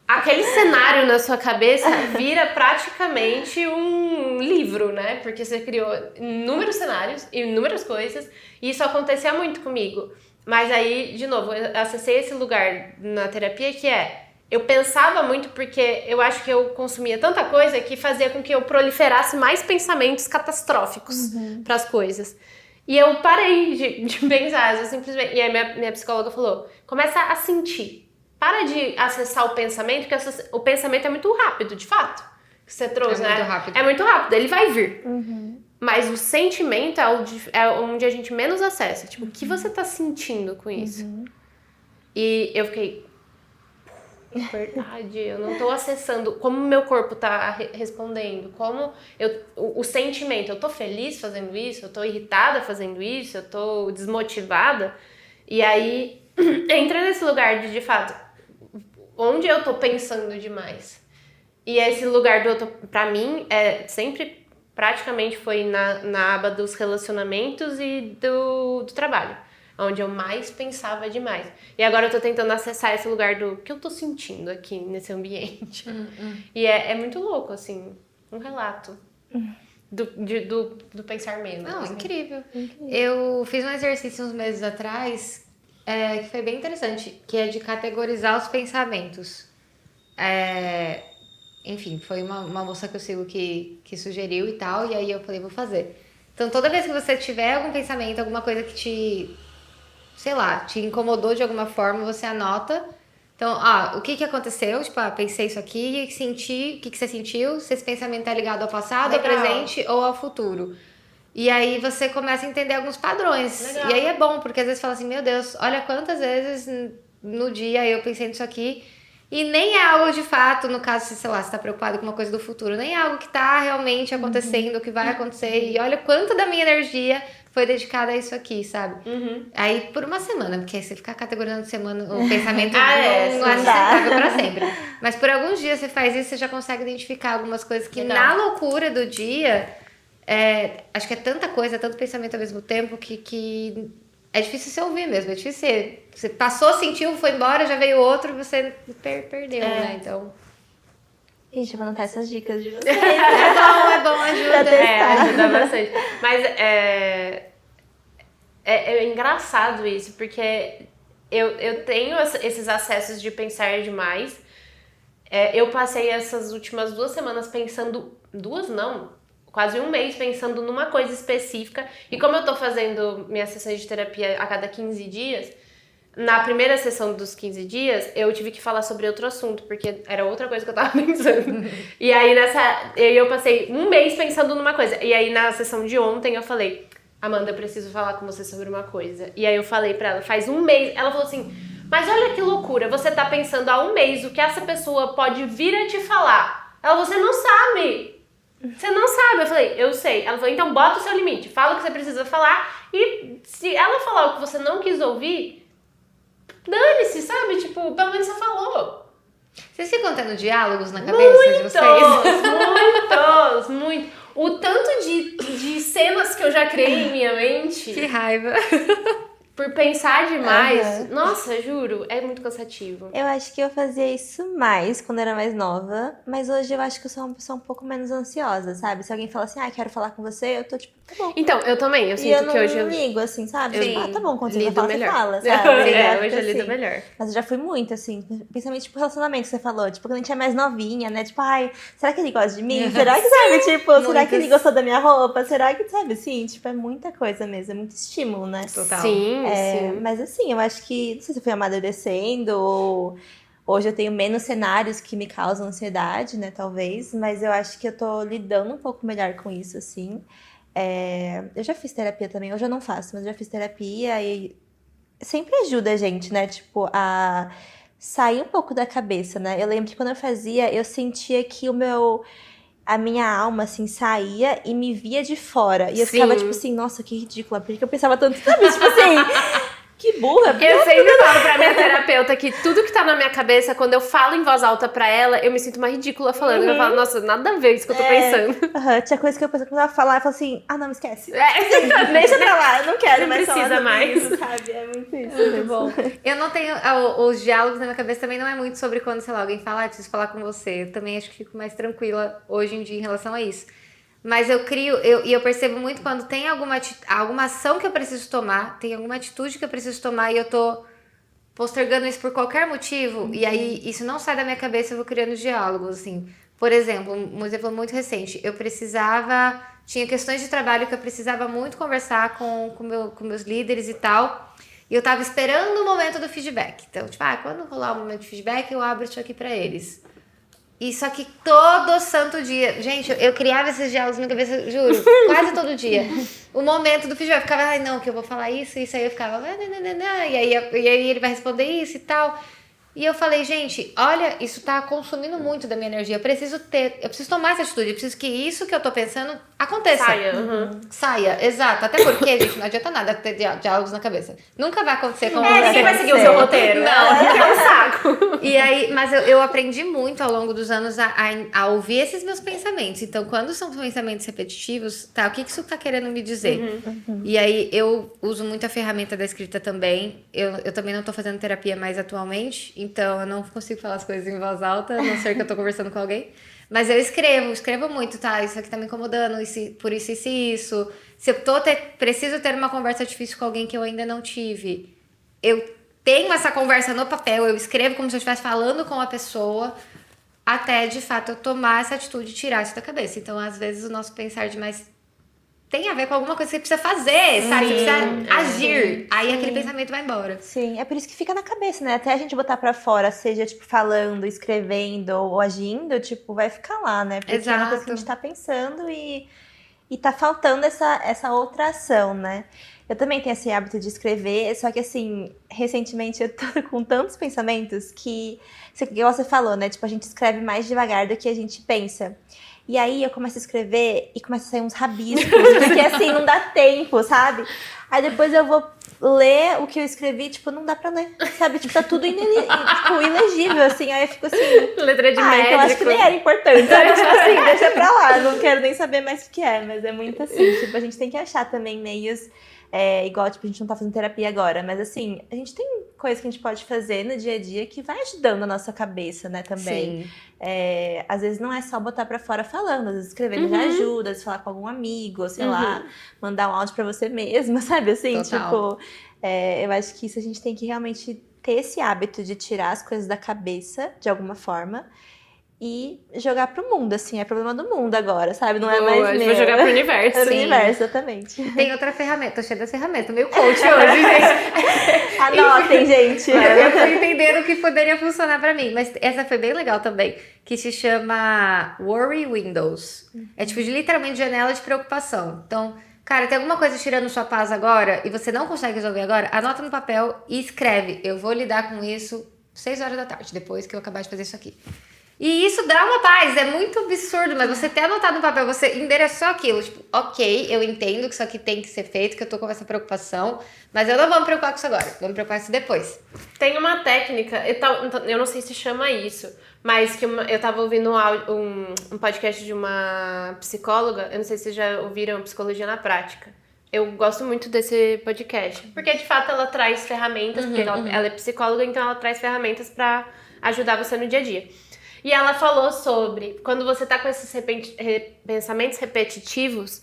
Aquele cenário na sua cabeça vira praticamente um livro, né? Porque você criou inúmeros cenários, inúmeras coisas, e isso acontecia muito comigo. Mas aí, de novo, eu acessei esse lugar na terapia que eu pensava muito porque eu acho que eu consumia tanta coisa que fazia com que eu proliferasse mais pensamentos catastróficos para as coisas. E eu parei de pensar, eu simplesmente... E aí minha psicóloga falou, começa a sentir. Para de acessar o pensamento, porque o pensamento é muito rápido, de fato. Que você trouxe, né? Muito rápido. É muito rápido, ele vai vir. Mas o sentimento é onde a gente menos acessa. Tipo, o que você tá sentindo com isso? E eu fiquei... Verdade, eu não tô acessando como o meu corpo tá respondendo, como o sentimento, eu tô feliz fazendo isso, eu tô irritada fazendo isso, eu tô desmotivada. E aí entra nesse lugar de fato, onde eu tô pensando demais. E esse lugar pra mim, sempre praticamente foi na aba dos relacionamentos e do trabalho. Onde eu mais pensava demais. E agora eu tô tentando acessar esse lugar do que eu tô sentindo aqui nesse ambiente. E é muito louco, assim, um relato do pensar menos. Não, assim. incrível. Eu fiz um exercício uns meses atrás que foi bem interessante, que é de categorizar os pensamentos. Enfim, foi uma moça que eu sigo que sugeriu e tal, e aí eu falei, vou fazer. Então, toda vez que você tiver algum pensamento, alguma coisa que te incomodou de alguma forma, você anota. Então, o que aconteceu? Tipo, pensei isso aqui, senti, o que você sentiu? Se esse pensamento tá ligado ao passado, ao presente ou ao futuro. E aí você começa a entender alguns padrões. Legal. E aí é bom, porque às vezes fala assim, meu Deus, olha quantas vezes no dia eu pensei nisso aqui. E nem é algo de fato, no caso, se, sei lá, você tá preocupado com uma coisa do futuro, nem é algo que tá realmente acontecendo, que vai acontecer. E olha quanto da minha energia foi dedicada a isso aqui, sabe? Aí por uma semana, porque aí você ficar categorizando o pensamento não é sustentável pra sempre. Mas por alguns dias você faz isso, você já consegue identificar algumas coisas que na loucura do dia, acho que é tanta coisa, tanto pensamento ao mesmo tempo que é difícil você ouvir mesmo, é difícil você passou, sentiu, foi embora, já veio outro, você perdeu, né? Então... Gente, eu vou anotar essas dicas de vocês. É bom, ajuda. Ajuda bastante. Mas é engraçado isso, porque eu tenho esses acessos de pensar demais. Eu passei essas últimas 2 semanas pensando... 2 não, quase 1 mês pensando numa coisa específica. E como eu tô fazendo minhas sessões de terapia a cada 15 dias... Na primeira sessão dos 15 dias, eu tive que falar sobre outro assunto, porque era outra coisa que eu tava pensando. E aí eu passei 1 mês pensando numa coisa. E aí na sessão de ontem eu falei, Amanda, eu preciso falar com você sobre uma coisa. E aí eu falei pra ela, faz 1 mês. Ela falou assim, mas olha que loucura, você tá pensando há 1 mês o que essa pessoa pode vir a te falar. Ela falou, você não sabe. Você não sabe. Eu falei, eu sei. Ela falou, então bota o seu limite, fala o que você precisa falar. E se ela falar o que você não quis ouvir, dane-se, sabe? Tipo, pelo menos você falou. Vocês ficam tendo diálogos na cabeça de vocês? Muito. O tanto de cenas que eu já criei em minha mente. Que raiva. por pensar demais, nossa, juro, é muito cansativo. Eu acho que eu fazia isso mais quando era mais nova, mas hoje eu acho que eu sou uma pessoa um pouco menos ansiosa, sabe? Se alguém fala assim, quero falar com você, eu tô tipo, tá bom. Então, eu também, eu E sinto eu que hoje não eu ligo, assim, sabe? eu Tipo, tá bom, quando você lido fala, melhor. você fala, sabe? Hoje eu lido assim. melhor. Mas eu já fui muito, assim, principalmente tipo relacionamento que você falou, tipo, quando a gente é mais novinha, né? Tipo, será que ele gosta de mim? Será que, sabe, tipo, será que ele gostou da minha roupa? Será que, sabe, assim, tipo, é muita coisa mesmo, é muito estímulo, né? Total. Sim. Mas assim, eu acho que, não sei se eu fui amadurecendo ou hoje eu tenho menos cenários que me causam ansiedade, né, talvez, mas eu acho que eu tô lidando um pouco melhor com isso, assim. Eu já fiz terapia também, hoje eu não faço, mas eu já fiz terapia e sempre ajuda a gente, né, tipo, a sair um pouco da cabeça, né? Eu lembro que quando eu fazia, eu sentia que a minha alma, assim, saía e me via de fora. E eu ficava, tipo assim, nossa, que ridícula. Por que eu pensava tanto, sabe? Tipo assim, que burra. Eu sempre falo pra minha terapeuta que tudo que tá na minha cabeça, quando eu falo em voz alta pra ela, eu me sinto uma ridícula falando. Eu falo, nossa, nada a ver isso que eu tô pensando. Tinha coisa que eu pensava que eu ia falar e falava assim, não, esquece. Deixa pra lá, eu não quero Não mais precisa falar sobre mais. isso, sabe? É muito isso. Muito bom. Eu não tenho. Os diálogos na minha cabeça também não é muito sobre quando, sei lá, alguém fala, preciso falar com você. Eu também acho que fico mais tranquila hoje em dia em relação a isso. Mas eu crio, e eu percebo muito quando tem alguma ação que eu preciso tomar, tem alguma atitude que eu preciso tomar e eu tô postergando isso por qualquer motivo, e aí isso não sai da minha cabeça, eu vou criando diálogos, assim. Por exemplo, um exemplo muito recente, tinha questões de trabalho que eu precisava muito conversar com meus líderes e tal, e eu tava esperando o momento do feedback. Então, tipo, quando rolar o momento de feedback, eu abro isso aqui pra eles. E só que todo santo dia, gente, eu criava esses diálogos na minha cabeça, juro, quase todo dia. O momento do feedback, eu ficava, não, que eu vou falar isso, aí eu ficava, e aí ele vai responder isso e tal. E eu falei, gente, olha, isso tá consumindo muito da minha energia, eu preciso tomar essa atitude, eu preciso que isso que eu tô pensando aconteça. Saia. Saia, exato. Até porque, gente, não adianta nada ter diálogos na cabeça. Nunca vai acontecer como Ninguém vai seguir o seu roteiro. Não, é um saco. E aí, mas eu aprendi muito ao longo dos anos a ouvir esses meus pensamentos. Então, quando são pensamentos repetitivos, o que isso tá querendo me dizer? E aí, eu uso muito a ferramenta da escrita também. Eu também não tô fazendo terapia mais atualmente, então eu não consigo falar as coisas em voz alta, a não ser que eu tô conversando com alguém. Mas eu escrevo muito, isso aqui tá me incomodando, por isso. Se eu preciso ter uma conversa difícil com alguém que eu ainda não tive, eu tenho essa conversa no papel, eu escrevo como se eu estivesse falando com a pessoa, até de fato eu tomar essa atitude e tirar isso da cabeça. Então, às vezes, o nosso pensar demais tem a ver com alguma coisa que você precisa fazer, sabe? Você precisa agir. Aí aquele pensamento vai embora. Sim, é por isso que fica na cabeça, né? Até a gente botar pra fora, seja, tipo, falando, escrevendo ou agindo, tipo, vai ficar lá, né? Porque é uma coisa que a gente tá pensando e tá faltando essa outra ação, né? Eu também tenho esse hábito de escrever, só que, assim, recentemente eu tô com tantos pensamentos que, igual você falou, né? Tipo, a gente escreve mais devagar do que a gente pensa. E aí eu começo a escrever e começa a sair uns rabiscos, porque assim, não dá tempo, sabe? Aí depois eu vou ler o que eu escrevi, tipo, não dá pra ler, sabe? Tipo, tá tudo ilegível, assim. Aí eu fico assim... Letra de médico. Então acho que nem era importante, sabe? Tipo assim, deixa pra lá, eu não quero nem saber mais o que é. Mas é muito assim, tipo, a gente tem que achar também meios... igual, tipo, a gente não tá fazendo terapia agora, mas assim, a gente tem coisas que a gente pode fazer no dia a dia que vai ajudando a nossa cabeça, né, também. Sim. Às vezes não é só botar pra fora falando, às vezes escrevendo já ajuda, às vezes falar com algum amigo, sei lá, mandar um áudio pra você mesma, sabe, assim, Total. tipo, eu acho que isso a gente tem que realmente ter esse hábito de tirar as coisas da cabeça, de alguma forma, e jogar pro mundo, assim, é problema do mundo agora, sabe? Não é mais meu. Vou jogar pro universo. É pro universo, exatamente. Tem outra ferramenta, tô cheia das ferramentas, meio coach hoje, gente. Anotem, gente. Eu fui entendendo o que poderia funcionar pra mim, mas essa foi bem legal também, que se chama Worry Windows. É tipo, literalmente janela de preocupação. Então, cara, tem alguma coisa tirando sua paz agora e você não consegue resolver agora, anota no papel e escreve. Eu vou lidar com isso 6 horas da tarde, depois que eu acabar de fazer isso aqui. E isso dá uma paz, é muito absurdo, mas você ter anotado no papel, você endereçou aquilo, tipo, ok, eu entendo que isso aqui tem que ser feito, que eu tô com essa preocupação, mas eu não vou me preocupar com isso agora, vou me preocupar com isso depois. Tem uma técnica, eu não sei se chama isso, mas que eu tava ouvindo um podcast de uma psicóloga, eu não sei se vocês já ouviram Psicologia na Prática. eu gosto muito desse podcast. Porque, de fato, ela traz ferramentas, porque ela é psicóloga, então ela traz ferramentas pra ajudar você no dia a dia. E ela falou sobre, quando você tá com esses pensamentos repetitivos,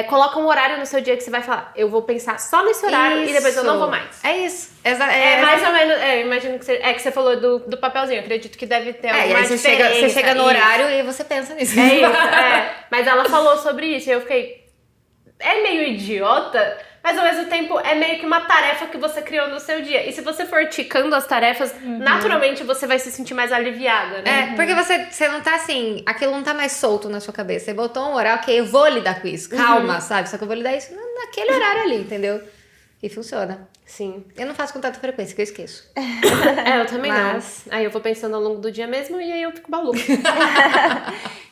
coloca um horário no seu dia que você vai falar, eu vou pensar só nesse horário e depois eu não vou mais. É isso. Mais ou menos, imagino que que você falou do papelzinho, eu acredito que deve ter alguma e aí você chega no horário e você pensa nisso. É isso, Mas ela falou sobre isso e eu fiquei, é meio idiota, mas ao mesmo tempo é meio que uma tarefa que você criou no seu dia. E se você for ticando as tarefas, naturalmente você vai se sentir mais aliviada, né? Porque você não tá assim, aquilo não tá mais solto na sua cabeça. Você botou um horário, ok, eu vou lidar com isso, calma, sabe? Só que eu vou lidar isso naquele horário ali, entendeu? E funciona. Sim. Eu não faço com tanta frequência, que eu esqueço. Eu também não. Aí eu vou pensando ao longo do dia mesmo e aí eu fico maluca.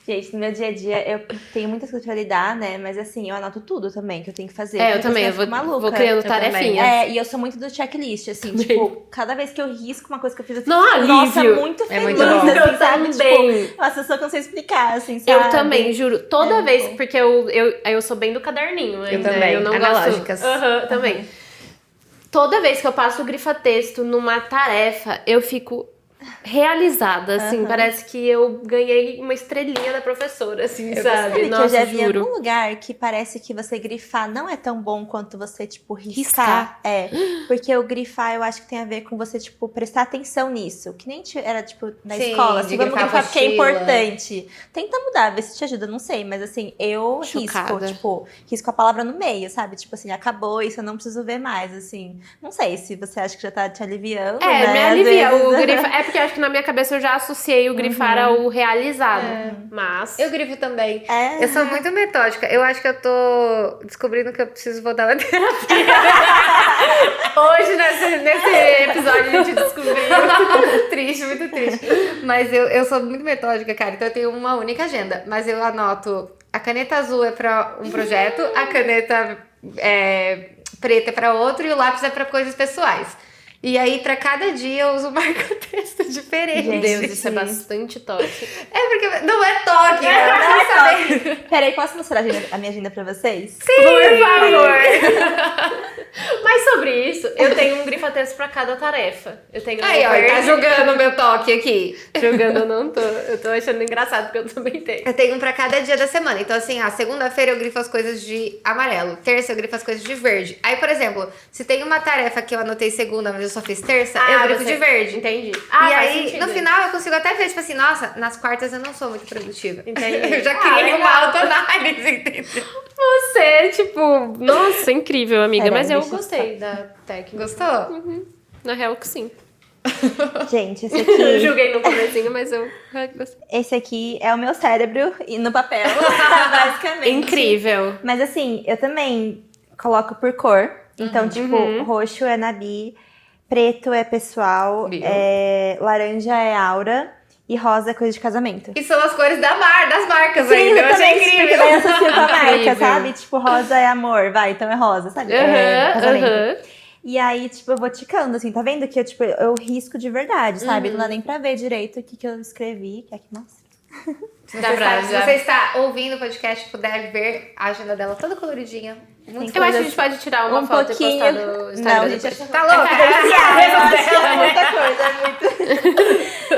Gente, no meu dia a dia eu tenho muitas coisas pra lidar, né? Mas assim, eu anoto tudo também que eu tenho que fazer. Eu também, eu vou criando tarefinhas. E eu sou muito do checklist, assim, tipo, cada vez que eu risco uma coisa que eu fiz, eu fico, Não, nossa, alívio. muito feliz, muito bom. assim, Eu sabe? também. Tipo, nossa, eu só que eu não sei explicar, assim, sabe? Eu também, juro. Toda vez, porque eu sou bem do caderninho ainda. também, Eu não analógicas. gosto. Também. Toda vez que eu passo o grifa-texto numa tarefa, eu fico realizada, assim. Parece que eu ganhei uma estrelinha da professora, assim, sabe? Nossa, que eu já vi em juro. algum lugar que parece que você grifar não é tão bom quanto você, tipo, riscar. Porque o grifar eu acho que tem a ver com você, tipo, prestar atenção nisso. Que nem era, tipo, na Sim, escola. de Assim, vamos grifar grifar porque é apostila. importante. Tenta mudar, ver se te ajuda, não sei. Mas assim, eu Chocada. risco a palavra no meio, sabe? Tipo assim, acabou, isso eu não preciso ver mais, assim. Não sei se você acha que já tá te aliviando, né? Me Às alivia. vezes. O grifar. É porque eu acho que na minha cabeça eu já associei o grifar ao realizado. Mas. Eu grifo também. É. Eu sou muito metódica. Eu acho que eu tô descobrindo que eu preciso voltar na terapia. Hoje, nesse episódio, a gente descobriu. Triste, muito triste. Mas eu sou muito metódica, cara. Então eu tenho uma única agenda. Mas eu anoto. A caneta azul é pra um projeto, a caneta preta é pra outro e o lápis é pra coisas pessoais. E aí, pra cada dia, eu uso um marca-texto diferente. Gente, Deus, isso é bastante toque. Porque não é toque, Não eu é preciso saber. Peraí, posso mostrar a minha agenda pra vocês? Sim, por favor. Mas sobre isso, eu tenho um grifa-texto pra cada tarefa. Eu tenho Aí, ó, tá jogando o meu toque aqui. Jogando eu não tô. Eu tô achando engraçado, porque eu também tenho. Eu tenho um pra cada dia da semana. Então, assim, segunda-feira eu grifo as coisas de amarelo. Terça eu grifo as coisas de verde. Aí, por exemplo, se tem uma tarefa que eu anotei segunda, mas eu só fiz terça, eu grifo de verde. Entendi. E faz aí, sentido. no final, eu consigo até ver, tipo assim, nossa, nas quartas eu não sou muito produtiva. Entendi. Eu já criei uma autoanálise, entendeu? Você, tipo, nossa, incrível, amiga. Peraí, Mas eu deixa eu gostei da técnica. Gostou? Na real que sim. Gente, esse Eu aqui, julguei no comecinho, mas eu gostei. esse aqui é o meu cérebro e no papel, basicamente. Incrível. Mas assim, eu também coloco por cor. Então, tipo, roxo é Nabi, preto é pessoal, Viu? laranja é aura e rosa é coisa de casamento. E são as cores das marcas Sim, ainda. Eu achei exatamente, porque daí incrível. associo com a marca, Incrível. sabe? Tipo, rosa é amor, vai, então é rosa, sabe? É casamento. E aí, tipo, eu vou ticando, assim, tá vendo que eu risco de verdade, sabe? Não dá nem pra ver direito o que eu escrevi. Quer que mostre? Se você está ouvindo o podcast e puder ver a agenda dela toda coloridinha. Muito Eu acho que a gente pode tirar uma foto e postar no Instagram. Não, gente, depois. Tá louca? eu acho que é muita coisa, é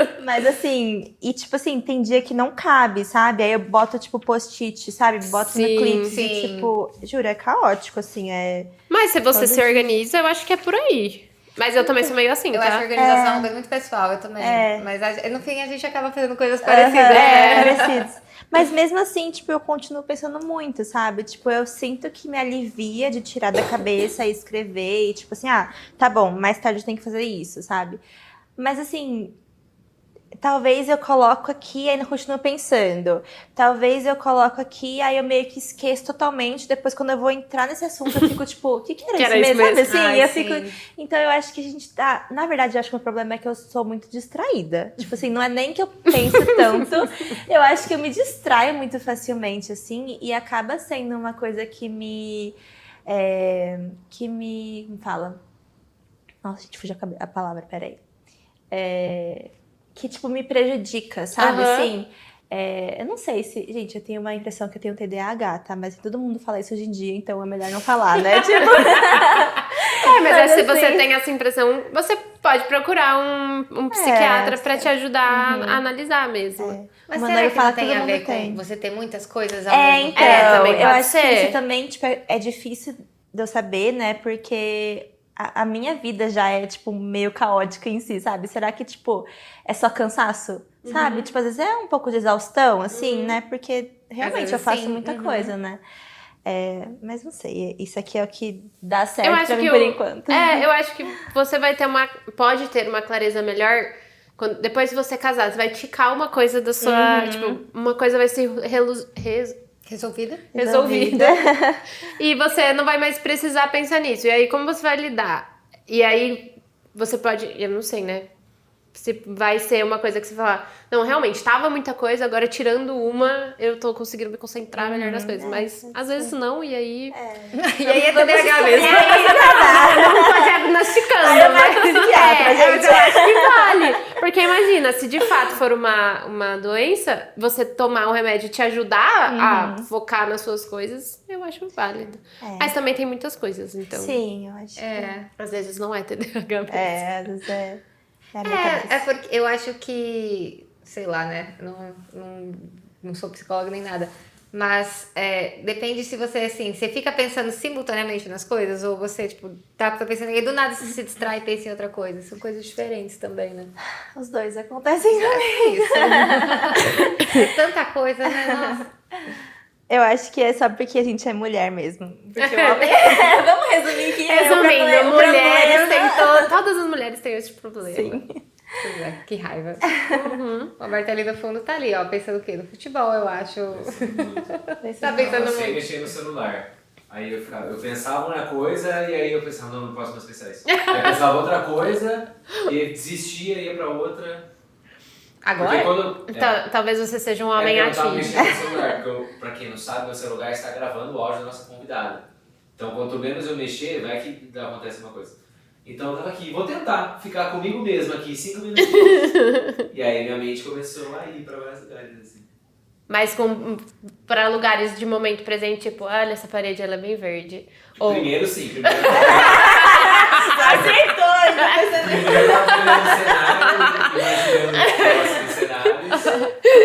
muito. Mas assim, e tipo assim, tem dia que não cabe, sabe? Aí eu boto, tipo, post-it, sabe? Boto no Sim, clipe, sim. tipo, juro, é caótico, assim, Mas se você Todo se dia. organiza, eu acho que é por aí. Mas eu também sou meio assim, Eu tá? acho que a organização é uma coisa muito pessoal, eu também. É. Mas no fim a gente acaba fazendo coisas parecidas. Parecidos. Mas mesmo assim, tipo, eu continuo pensando muito, sabe? Tipo, eu sinto que me alivia de tirar da cabeça e escrever. E tipo assim, tá bom, mais tarde eu tenho que fazer isso, sabe? Mas assim, talvez eu coloco aqui e aí não continuo pensando. Talvez eu coloco aqui e aí eu meio que esqueço totalmente. Depois, quando eu vou entrar nesse assunto, eu fico tipo, o que era Que isso era isso mesmo? Sabe mesmo? assim? Ai, E eu sim. fico... Então eu acho que a gente tá... Na verdade, eu acho que o meu problema é que eu sou muito distraída. Tipo assim, não é nem que eu penso tanto. Eu acho que eu me distraio muito facilmente, assim. E acaba sendo uma coisa que me... Como fala? Nossa, gente, fugiu a palavra, peraí. Que, tipo, me prejudica, sabe? Aham. Assim, Eu não sei se... Gente, eu tenho uma impressão que eu tenho TDAH, tá? Mas todo mundo fala isso hoje em dia, então é melhor não falar, né? Tipo... mas se você tem essa impressão, você pode procurar um psiquiatra pra te ajudar a analisar mesmo. Mas Mano, será eu que falo não tem todo a mundo ver tem. com você ter muitas coisas ao mesmo Então, tempo? também eu pode acho que ser. isso também, tipo, é difícil de eu saber, né? Porque a minha vida já é, tipo, meio caótica em si, sabe? Será que, tipo, é só cansaço? Sabe? Tipo, às vezes é um pouco de exaustão, assim, né? Porque realmente vezes eu faço sim, muita coisa, né? Mas não sei, isso aqui é o que dá Eu certo acho pra mim que por enquanto. eu acho que você vai ter pode ter uma clareza melhor depois de você casar. Você vai ticar uma coisa da sua, tipo, uma coisa vai ser Resolvida? resolvida. E você não vai mais precisar pensar nisso. E aí, como você vai lidar? E aí, você pode... Eu não sei, né? Se vai ser uma coisa que você falar... Não, realmente, tava muita coisa. Agora, tirando uma, eu tô conseguindo me concentrar melhor nas coisas. Mas, às vezes, não. E aí... E aí é TDAH mesmo. Não tô diagnosticando, mas eu acho que vale. Porque imagina, se de fato for uma doença, você tomar um remédio e te ajudar a focar nas suas coisas, eu acho válido. Mas também tem muitas coisas, então... Sim, eu acho que... Às vezes não é TDAH mesmo. às vezes é a minha cabeça. É porque eu acho que, sei lá, né? Não sou psicóloga nem nada. Mas depende se você, assim, você fica pensando simultaneamente nas coisas ou você, tipo, tá pensando e do nada você se distrai e pensa em outra coisa. São coisas diferentes também, né? Os dois acontecem também. Isso. Tanta coisa, né? Nossa. Eu acho que é só porque a gente é mulher mesmo. Porque o homem... Vamos resumir que Resumindo, mulheres têm todas as mulheres têm esse problema. Sim. Pois é, que raiva. O Alberto ali no fundo tá ali, ó, pensando o quê? No futebol, eu acho. Tá pensando Eu sei muito. mexer no celular. Aí eu pensava uma coisa e aí eu pensava, não posso mais pensar isso. Aí eu pensava outra coisa e desistia e ia pra outra. Porque Agora? quando... Talvez você seja um homem eu tava ativo. mexendo no celular, porque pra quem não sabe, meu celular está gravando o áudio da nossa convidada. Então quanto menos eu mexer, vai que acontece uma coisa. Então eu tava aqui, vou tentar ficar comigo mesmo aqui 5 minutos. E aí minha mente começou a ir pra vários lugares, assim. Mas pra lugares de momento presente, tipo, olha, essa parede ela é bem verde. Ou Primeiro sim, primeiro Acertou! eu tava olhando o cenário, imaginando os próximos cenários.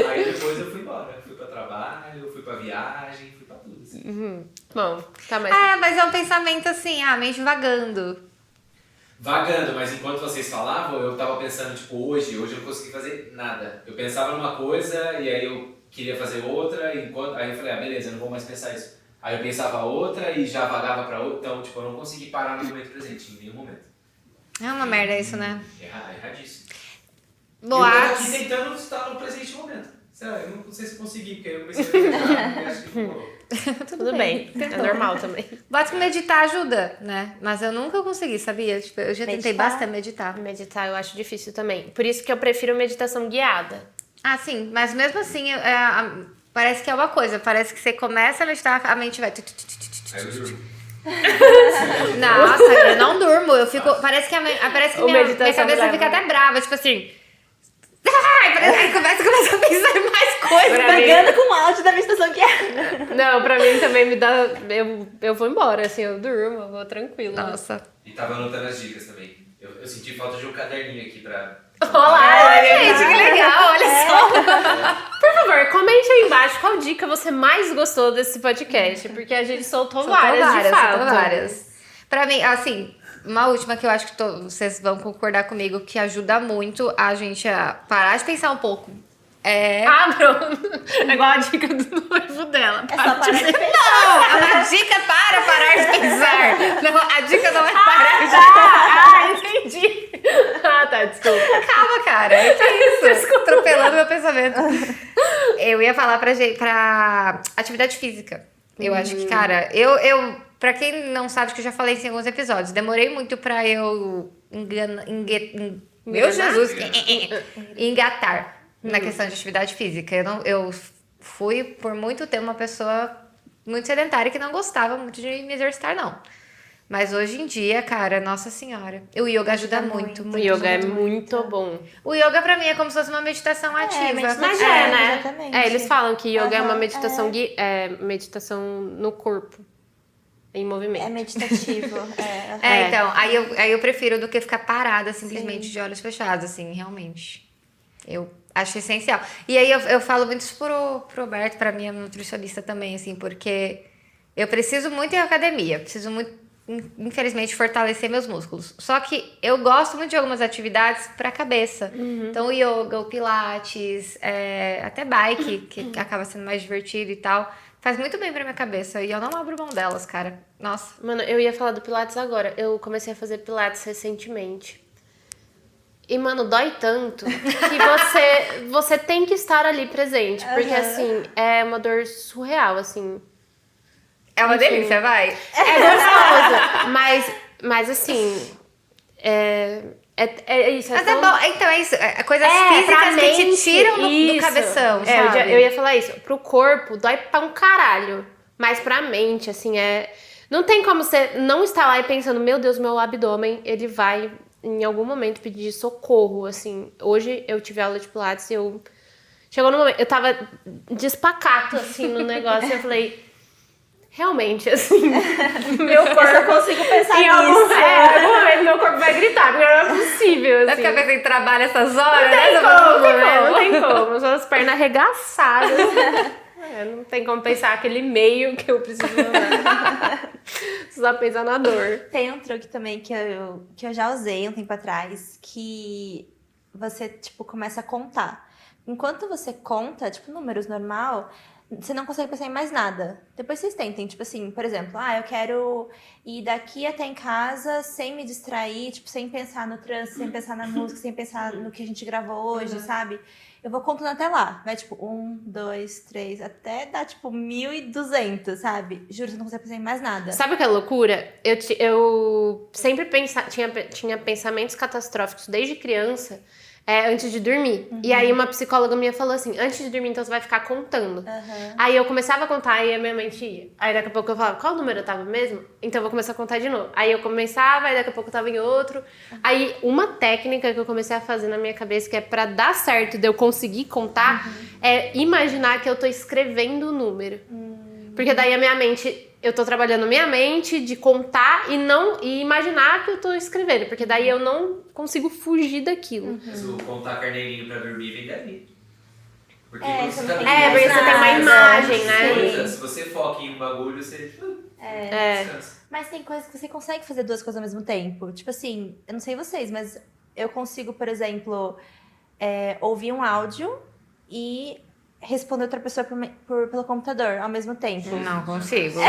Aí depois eu fui embora. Fui pra trabalho, fui pra viagem, fui pra tudo. Assim. bom, tá mais. Mas é um pensamento assim, mente vagando. Vagando, mas enquanto vocês falavam, eu tava pensando, tipo, hoje eu não consegui fazer nada. Eu pensava numa coisa e aí eu queria fazer outra, aí eu falei, beleza, eu não vou mais pensar isso. Aí eu pensava outra e já vagava pra outra, então, tipo, eu não consegui parar no momento presente, em nenhum momento. É uma merda isso, né? Erradíssimo. Bom, eu tava aqui tentando estar no presente momento. Sei lá, eu não sei se consegui, porque eu comecei a pensar e acho que ficou. Tudo bem. É normal também. Boto que meditar ajuda, né? Mas eu nunca consegui, sabia? Tipo, eu já tentei bastante meditar. Meditar eu acho difícil também. Por isso que eu prefiro meditação guiada. Ah, sim. Mas mesmo assim, parece que é uma coisa. Parece que você começa a meditar, a mente vai... Aí eu juro. Nossa, eu não durmo. Eu fico... Parece que minha cabeça leva. fica até brava. Tipo assim... Parece que começa a pensar em mais coisas. Brigando com o áudio da meditação que é. Não, pra mim também me dá... Eu vou embora, assim, eu durmo, eu vou tranquilo. Nossa. E tava anotando as dicas também. Eu senti falta de um caderninho aqui pra... Olá, Gente, que legal, olha só. Por favor, comente aí embaixo qual dica você mais gostou desse podcast, porque a gente soltou várias, de fato. várias. Pra mim, assim, uma última que eu acho que vocês vão concordar comigo, que ajuda muito a gente a parar de pensar um pouco. Pronto. É igual a dica do noivo dela. É só parar de pensar. Não, a dica é para parar de pensar. Não, a dica não é parar de Entendi. Tá, desculpa. Calma, cara. Que isso? Atropelando meu pensamento. Eu ia falar pra atividade física. Eu acho que, cara, pra quem não sabe, que eu já falei isso em alguns episódios, demorei muito pra eu meu Jesus, engatar na questão de atividade física. Eu fui, por muito tempo, uma pessoa muito sedentária que não gostava muito de me exercitar, não. Mas hoje em dia, cara, nossa senhora. O yoga ajuda muito. O yoga é muito bom. O yoga pra mim é como se fosse uma meditação ativa. Mas né? Exatamente. Eles falam que yoga é uma Aham, meditação, meditação no corpo, em movimento. É meditativo. Então, aí eu prefiro do que ficar parada simplesmente de olhos fechados, assim, realmente. Eu acho essencial. E aí eu falo muito isso pro Roberto, pra minha nutricionista também, assim, porque eu preciso muito ir à academia, preciso muito, infelizmente, fortalecer meus músculos. Só que eu gosto muito de algumas atividades pra cabeça. Então, o yoga, o pilates, até bike, que acaba sendo mais divertido e tal. Faz muito bem pra minha cabeça e eu não abro mão delas, cara. Nossa. Mano, eu ia falar do pilates agora. Eu comecei a fazer pilates recentemente. E, mano, dói tanto que você tem que estar ali presente. Porque, assim, é uma dor surreal, assim. É uma delícia, vai. É gostoso. Mas assim, é isso. Mas é bom, então é isso. Coisas físicas que te tiram do cabeção, sabe? Eu ia falar isso. Pro corpo, dói pra um caralho. Mas pra mente, assim, não tem como você não estar lá e pensando, meu Deus, meu abdômen, ele vai em algum momento pedir socorro, assim. Hoje eu tive aula de pilates e chegou no momento, eu tava despacato, assim, no negócio, e eu falei, realmente, assim, meu corpo... Eu só consigo pensar em algum nisso. momento meu corpo vai gritar, porque não é possível, Vai assim. ficar pensando em trabalho essas horas, Não tem como, só as pernas arregaçadas. Não tem como pensar aquele meio que eu preciso usar. Só pensar na dor. Tem um truque também que eu já usei um tempo atrás, que você, tipo, começa a contar. Enquanto você conta, tipo, números normal, você não consegue pensar em mais nada. Depois vocês tentem, tipo assim, por exemplo, eu quero ir daqui até em casa sem me distrair, tipo, sem pensar no trânsito, sem pensar na música, sem pensar no que a gente gravou hoje, sabe? Eu vou contando até lá. Vai, tipo, 1, 2, 3, até dar, tipo, 1.200, sabe? Juro, você não consegue pensar em mais nada. Sabe o que é loucura? Eu sempre tinha pensamentos catastróficos desde criança, antes de dormir. E aí uma psicóloga minha falou assim, antes de dormir, então você vai ficar contando. Aí eu começava a contar e a minha mente ia. Aí daqui a pouco eu falava, qual número eu tava mesmo? Então eu vou começar a contar de novo. Aí eu começava, aí daqui a pouco eu tava em outro. Aí uma técnica que eu comecei a fazer na minha cabeça, que é pra dar certo de eu conseguir contar, é imaginar que eu tô escrevendo o número. Porque daí a minha mente... Eu tô trabalhando minha mente de contar e imaginar que eu tô escrevendo. Porque daí eu não consigo fugir daquilo. Mas o contar carneirinho pra dormir vem dali. Porque É, quando você você tá não tem dormindo, porque você tem uma imagem, né? coisa, se você foca em um bagulho, você descansa. Mas tem coisas que você consegue fazer duas coisas ao mesmo tempo. Tipo assim, eu não sei vocês, mas eu consigo, por exemplo, ouvir um áudio e responder outra pessoa pelo computador ao mesmo tempo. Não consigo.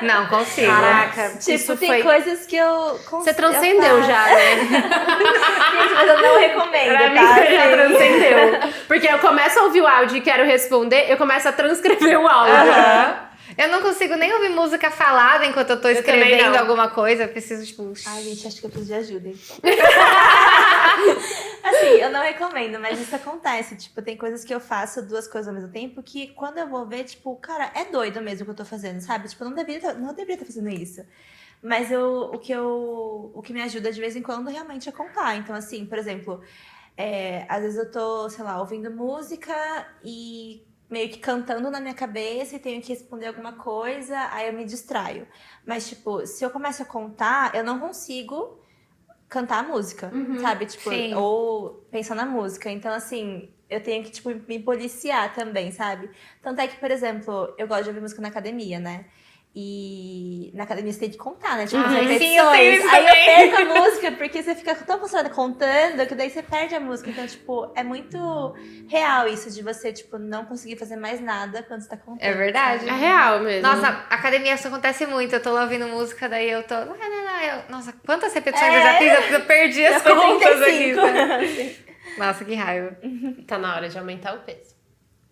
Não consigo. Caraca, Tipo, isso tem foi... coisas que eu consigo. Você transcendeu já, né? Gente, mas eu não recomendo, Pra mim, tá? você já transcendeu. Porque eu começo a ouvir o áudio e quero responder, eu começo a transcrever o áudio. Eu não consigo nem ouvir música falada enquanto eu tô também escrevendo não. alguma coisa. Eu preciso, tipo... Ai, gente, acho que eu preciso de ajuda, hein? Assim, eu não recomendo, mas isso acontece. Tipo, tem coisas que eu faço duas coisas ao mesmo tempo que quando eu vou ver, tipo, cara, é doido mesmo o que eu tô fazendo, sabe? Tipo, eu não deveria estar fazendo isso. Mas o que me ajuda de vez em quando realmente é contar. Então, assim, por exemplo, às vezes eu tô, sei lá, ouvindo música e meio que cantando na minha cabeça e tenho que responder alguma coisa, aí eu me distraio. Mas, tipo, se eu começo a contar, eu não consigo cantar a música, sabe? Tipo, Sim. ou pensar na música. Então, assim, eu tenho que, tipo, me policiar também, sabe? Tanto é que, por exemplo, eu gosto de ouvir música na academia, né? E na academia você tem que contar, né? Tipo, as repetições. Sim, eu tenho isso aí também. eu perco a música, porque você fica tão concentrada contando que daí você perde a música. Então, tipo, é muito real isso de você, tipo, não conseguir fazer mais nada quando você tá contando. É verdade. É real mesmo. Nossa, academia isso acontece muito. Eu tô lá ouvindo música, daí eu tô... Nossa, quantas repetições eu já fiz? Eu perdi as foi contas 35. aqui. Nossa, que raiva. Tá na hora de aumentar o peso.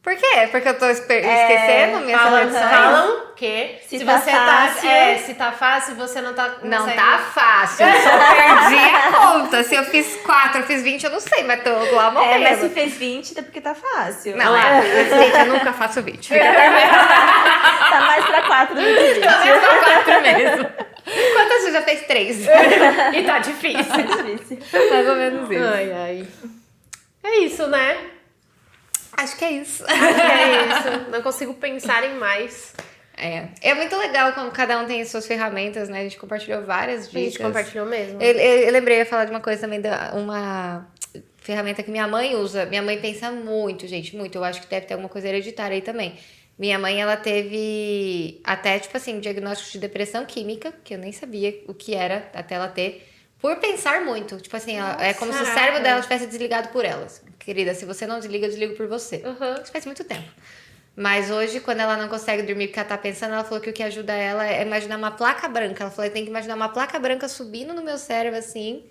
Por quê? Porque eu tô esquecendo minhas repetições? Falam que Se tá você fácil. se tá fácil, você não tá... Não consegue- tá fácil, eu só perdi a conta. Se eu fiz 4, eu fiz 20, eu não sei, mas tô lá morrendo. Mas se fez 20, é porque tá fácil. Não, gente, eu nunca faço 20. Tá mais pra 4 do que 20. Talvez pra 4 mesmo. Quantas você já fez? 3. E tá difícil. Difícil. Mais ou menos isso. Ai. É isso, né? Acho que é isso. É isso. Não consigo pensar em mais. É muito legal como cada um tem as suas ferramentas, né? A gente compartilhou várias A dicas. gente compartilhou mesmo. Eu lembrei de falar de uma coisa também, uma ferramenta que minha mãe usa. Minha mãe pensa muito, gente, muito. Eu acho que deve ter alguma coisa hereditária aí também. Minha mãe, ela teve até, tipo assim, diagnóstico de depressão química, que eu nem sabia o que era até ela ter, por pensar muito. Tipo assim, é como se o cérebro dela tivesse desligado por ela. Querida, se você não desliga, eu desligo por você. Isso faz muito tempo. Mas hoje, quando ela não consegue dormir porque ela tá pensando, ela falou que o que ajuda ela é imaginar uma placa branca. Ela falou, eu tenho que imaginar uma placa branca subindo no meu cérebro, assim.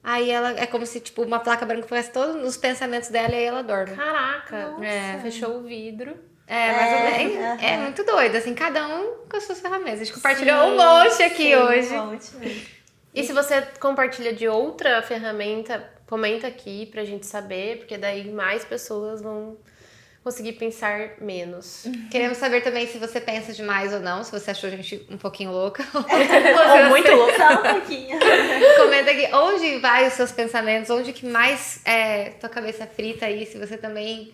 Aí ela, é como se, tipo, uma placa branca fosse todos os pensamentos dela e aí ela dorme. Caraca. Fechou o vidro. Mais ou menos. É muito doido, assim, cada um com as suas ferramentas. A gente compartilhou um monte aqui hoje. Um monte mesmo. E se você compartilha de outra ferramenta, comenta aqui pra gente saber, porque daí mais pessoas vão conseguir pensar menos. Queremos saber também se você pensa demais ou não, se você achou a gente um pouquinho louca. Ou muito louco. Só um pouquinho. Comenta aqui onde vai os seus pensamentos, onde que mais tua cabeça frita aí, se você também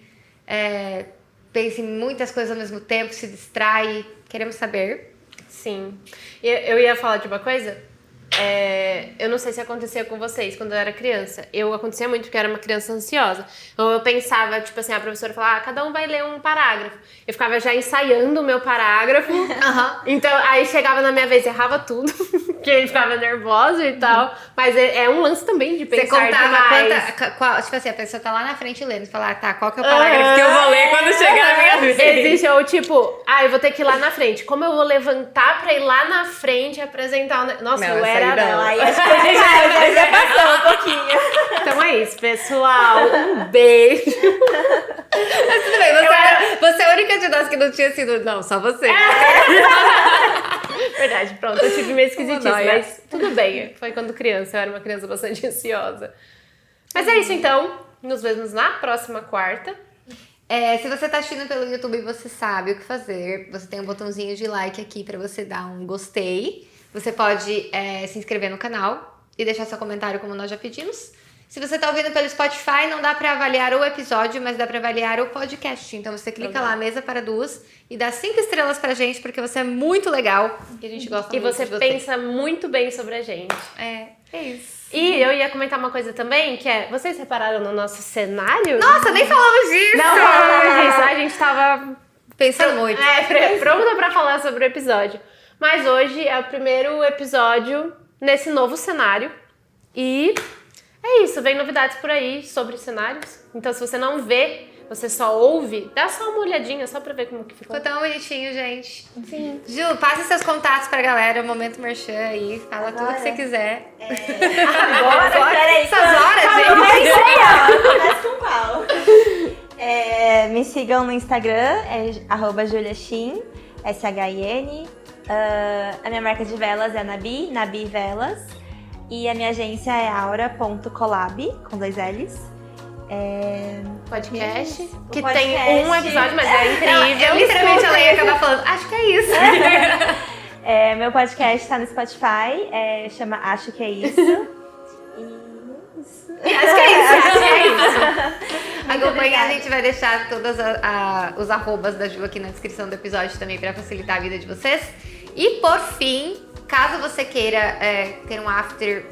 pensa em muitas coisas ao mesmo tempo, se distrai. Queremos saber. Sim. Eu ia falar de uma coisa. Eu não sei se acontecia com vocês quando eu era criança. Acontecia muito porque eu era uma criança ansiosa. Então eu pensava, tipo assim, a professora falava, cada um vai ler um parágrafo. Eu ficava já ensaiando o meu parágrafo. Então aí chegava na minha vez, errava tudo, porque eu ficava nervosa e tal. Mas é um lance também de pensar Você contava demais. tipo assim, a pessoa tá lá na frente lendo e fala, tá, qual que é o parágrafo que eu vou ler quando chegar na minha vez? Existe, ou tipo, eu vou ter que ir lá na frente. Como eu vou levantar pra ir lá na frente e apresentar o... Nossa, Não, eu essa aí era... não. Aí acho que a gente já passou um pouquinho. Então é isso, pessoal. Um beijo. Mas tudo bem, você é a única de nós que não tinha sido... Não, só você. Verdade, pronto, eu tive meio esquisitice, Uma nóia. mas tudo bem. Foi quando criança, eu era uma criança bastante ansiosa. Mas é isso então, nos vemos na próxima quarta. Se você tá assistindo pelo YouTube, você sabe o que fazer. Você tem um botãozinho de like aqui pra você dar um gostei. Você pode se inscrever no canal e deixar seu comentário como nós já pedimos. Se você tá ouvindo pelo Spotify, não dá pra avaliar o episódio, mas dá pra avaliar o podcast. Então você clica lá, Mesa para Duas, e dá 5 estrelas pra gente, porque você é muito legal e a gente gosta E muito você de você. pensa muito bem sobre a gente. É isso. E eu ia comentar uma coisa também, que vocês repararam no nosso cenário? Nossa, nem falamos disso! Não falamos disso, a gente tava Pensando muito. pronta pra falar sobre o episódio. Mas hoje é o primeiro episódio nesse novo cenário. E é isso, vem novidades por aí sobre cenários. Então se você não vê, você só ouve, dá só uma olhadinha só pra ver como que ficou. Ficou tão bonitinho, gente. Sim. Ju, passa seus contatos pra galera, o Momento Merchan aí, fala tudo que você quiser. Agora, peraí. Essas horas, gente. Começa com qual? Me sigam no Instagram, @juliachin, SHIN. A minha marca de velas é a Nabi Velas. E a minha agência é aura.collab, com 2 L's. Podcast, que podcast. tem um episódio, mas é incrível. Eu literalmente ela ia acabar falando, acho que é isso. Meu podcast tá no Spotify, chama Acho Que É Isso. Acho que é isso. Acompanha, a obrigada. gente vai deixar todos os arrobas da Ju aqui na descrição do episódio também pra facilitar a vida de vocês. E por fim, caso você queira ter um after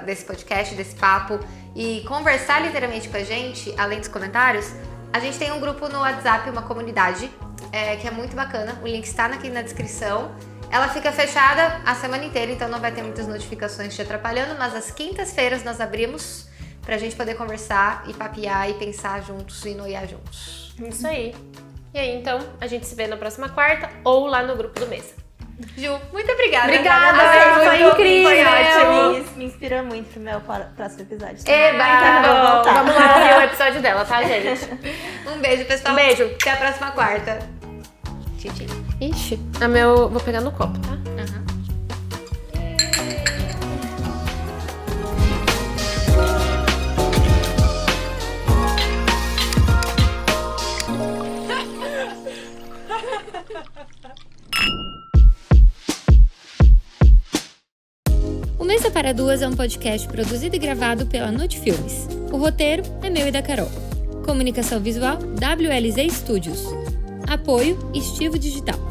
desse podcast, desse papo e conversar literalmente com a gente, além dos comentários, a gente tem um grupo no WhatsApp, uma comunidade, que é muito bacana. O link está aqui na descrição. Ela fica fechada a semana inteira, então não vai ter muitas notificações te atrapalhando, mas às quintas-feiras nós abrimos pra gente poder conversar e papear e pensar juntos e noiar juntos. Isso aí. E aí, então, a gente se vê na próxima quarta ou lá no grupo do Mesa. Ju, muito obrigada. Obrigada, foi incrível. Foi ótimo. Isso me inspirou muito pro meu próximo episódio. Eba! Vou voltar. Vamos lá ouvir o episódio dela, tá, gente? Um beijo, pessoal. Um beijo. Até a próxima quarta. Tchau. Ixi, vou pegar no copo, tá? para Duas é um podcast produzido e gravado pela Nut Filmes. O roteiro é meu e da Carol. Comunicação visual WLZ Studios. Apoio Estivo Digital.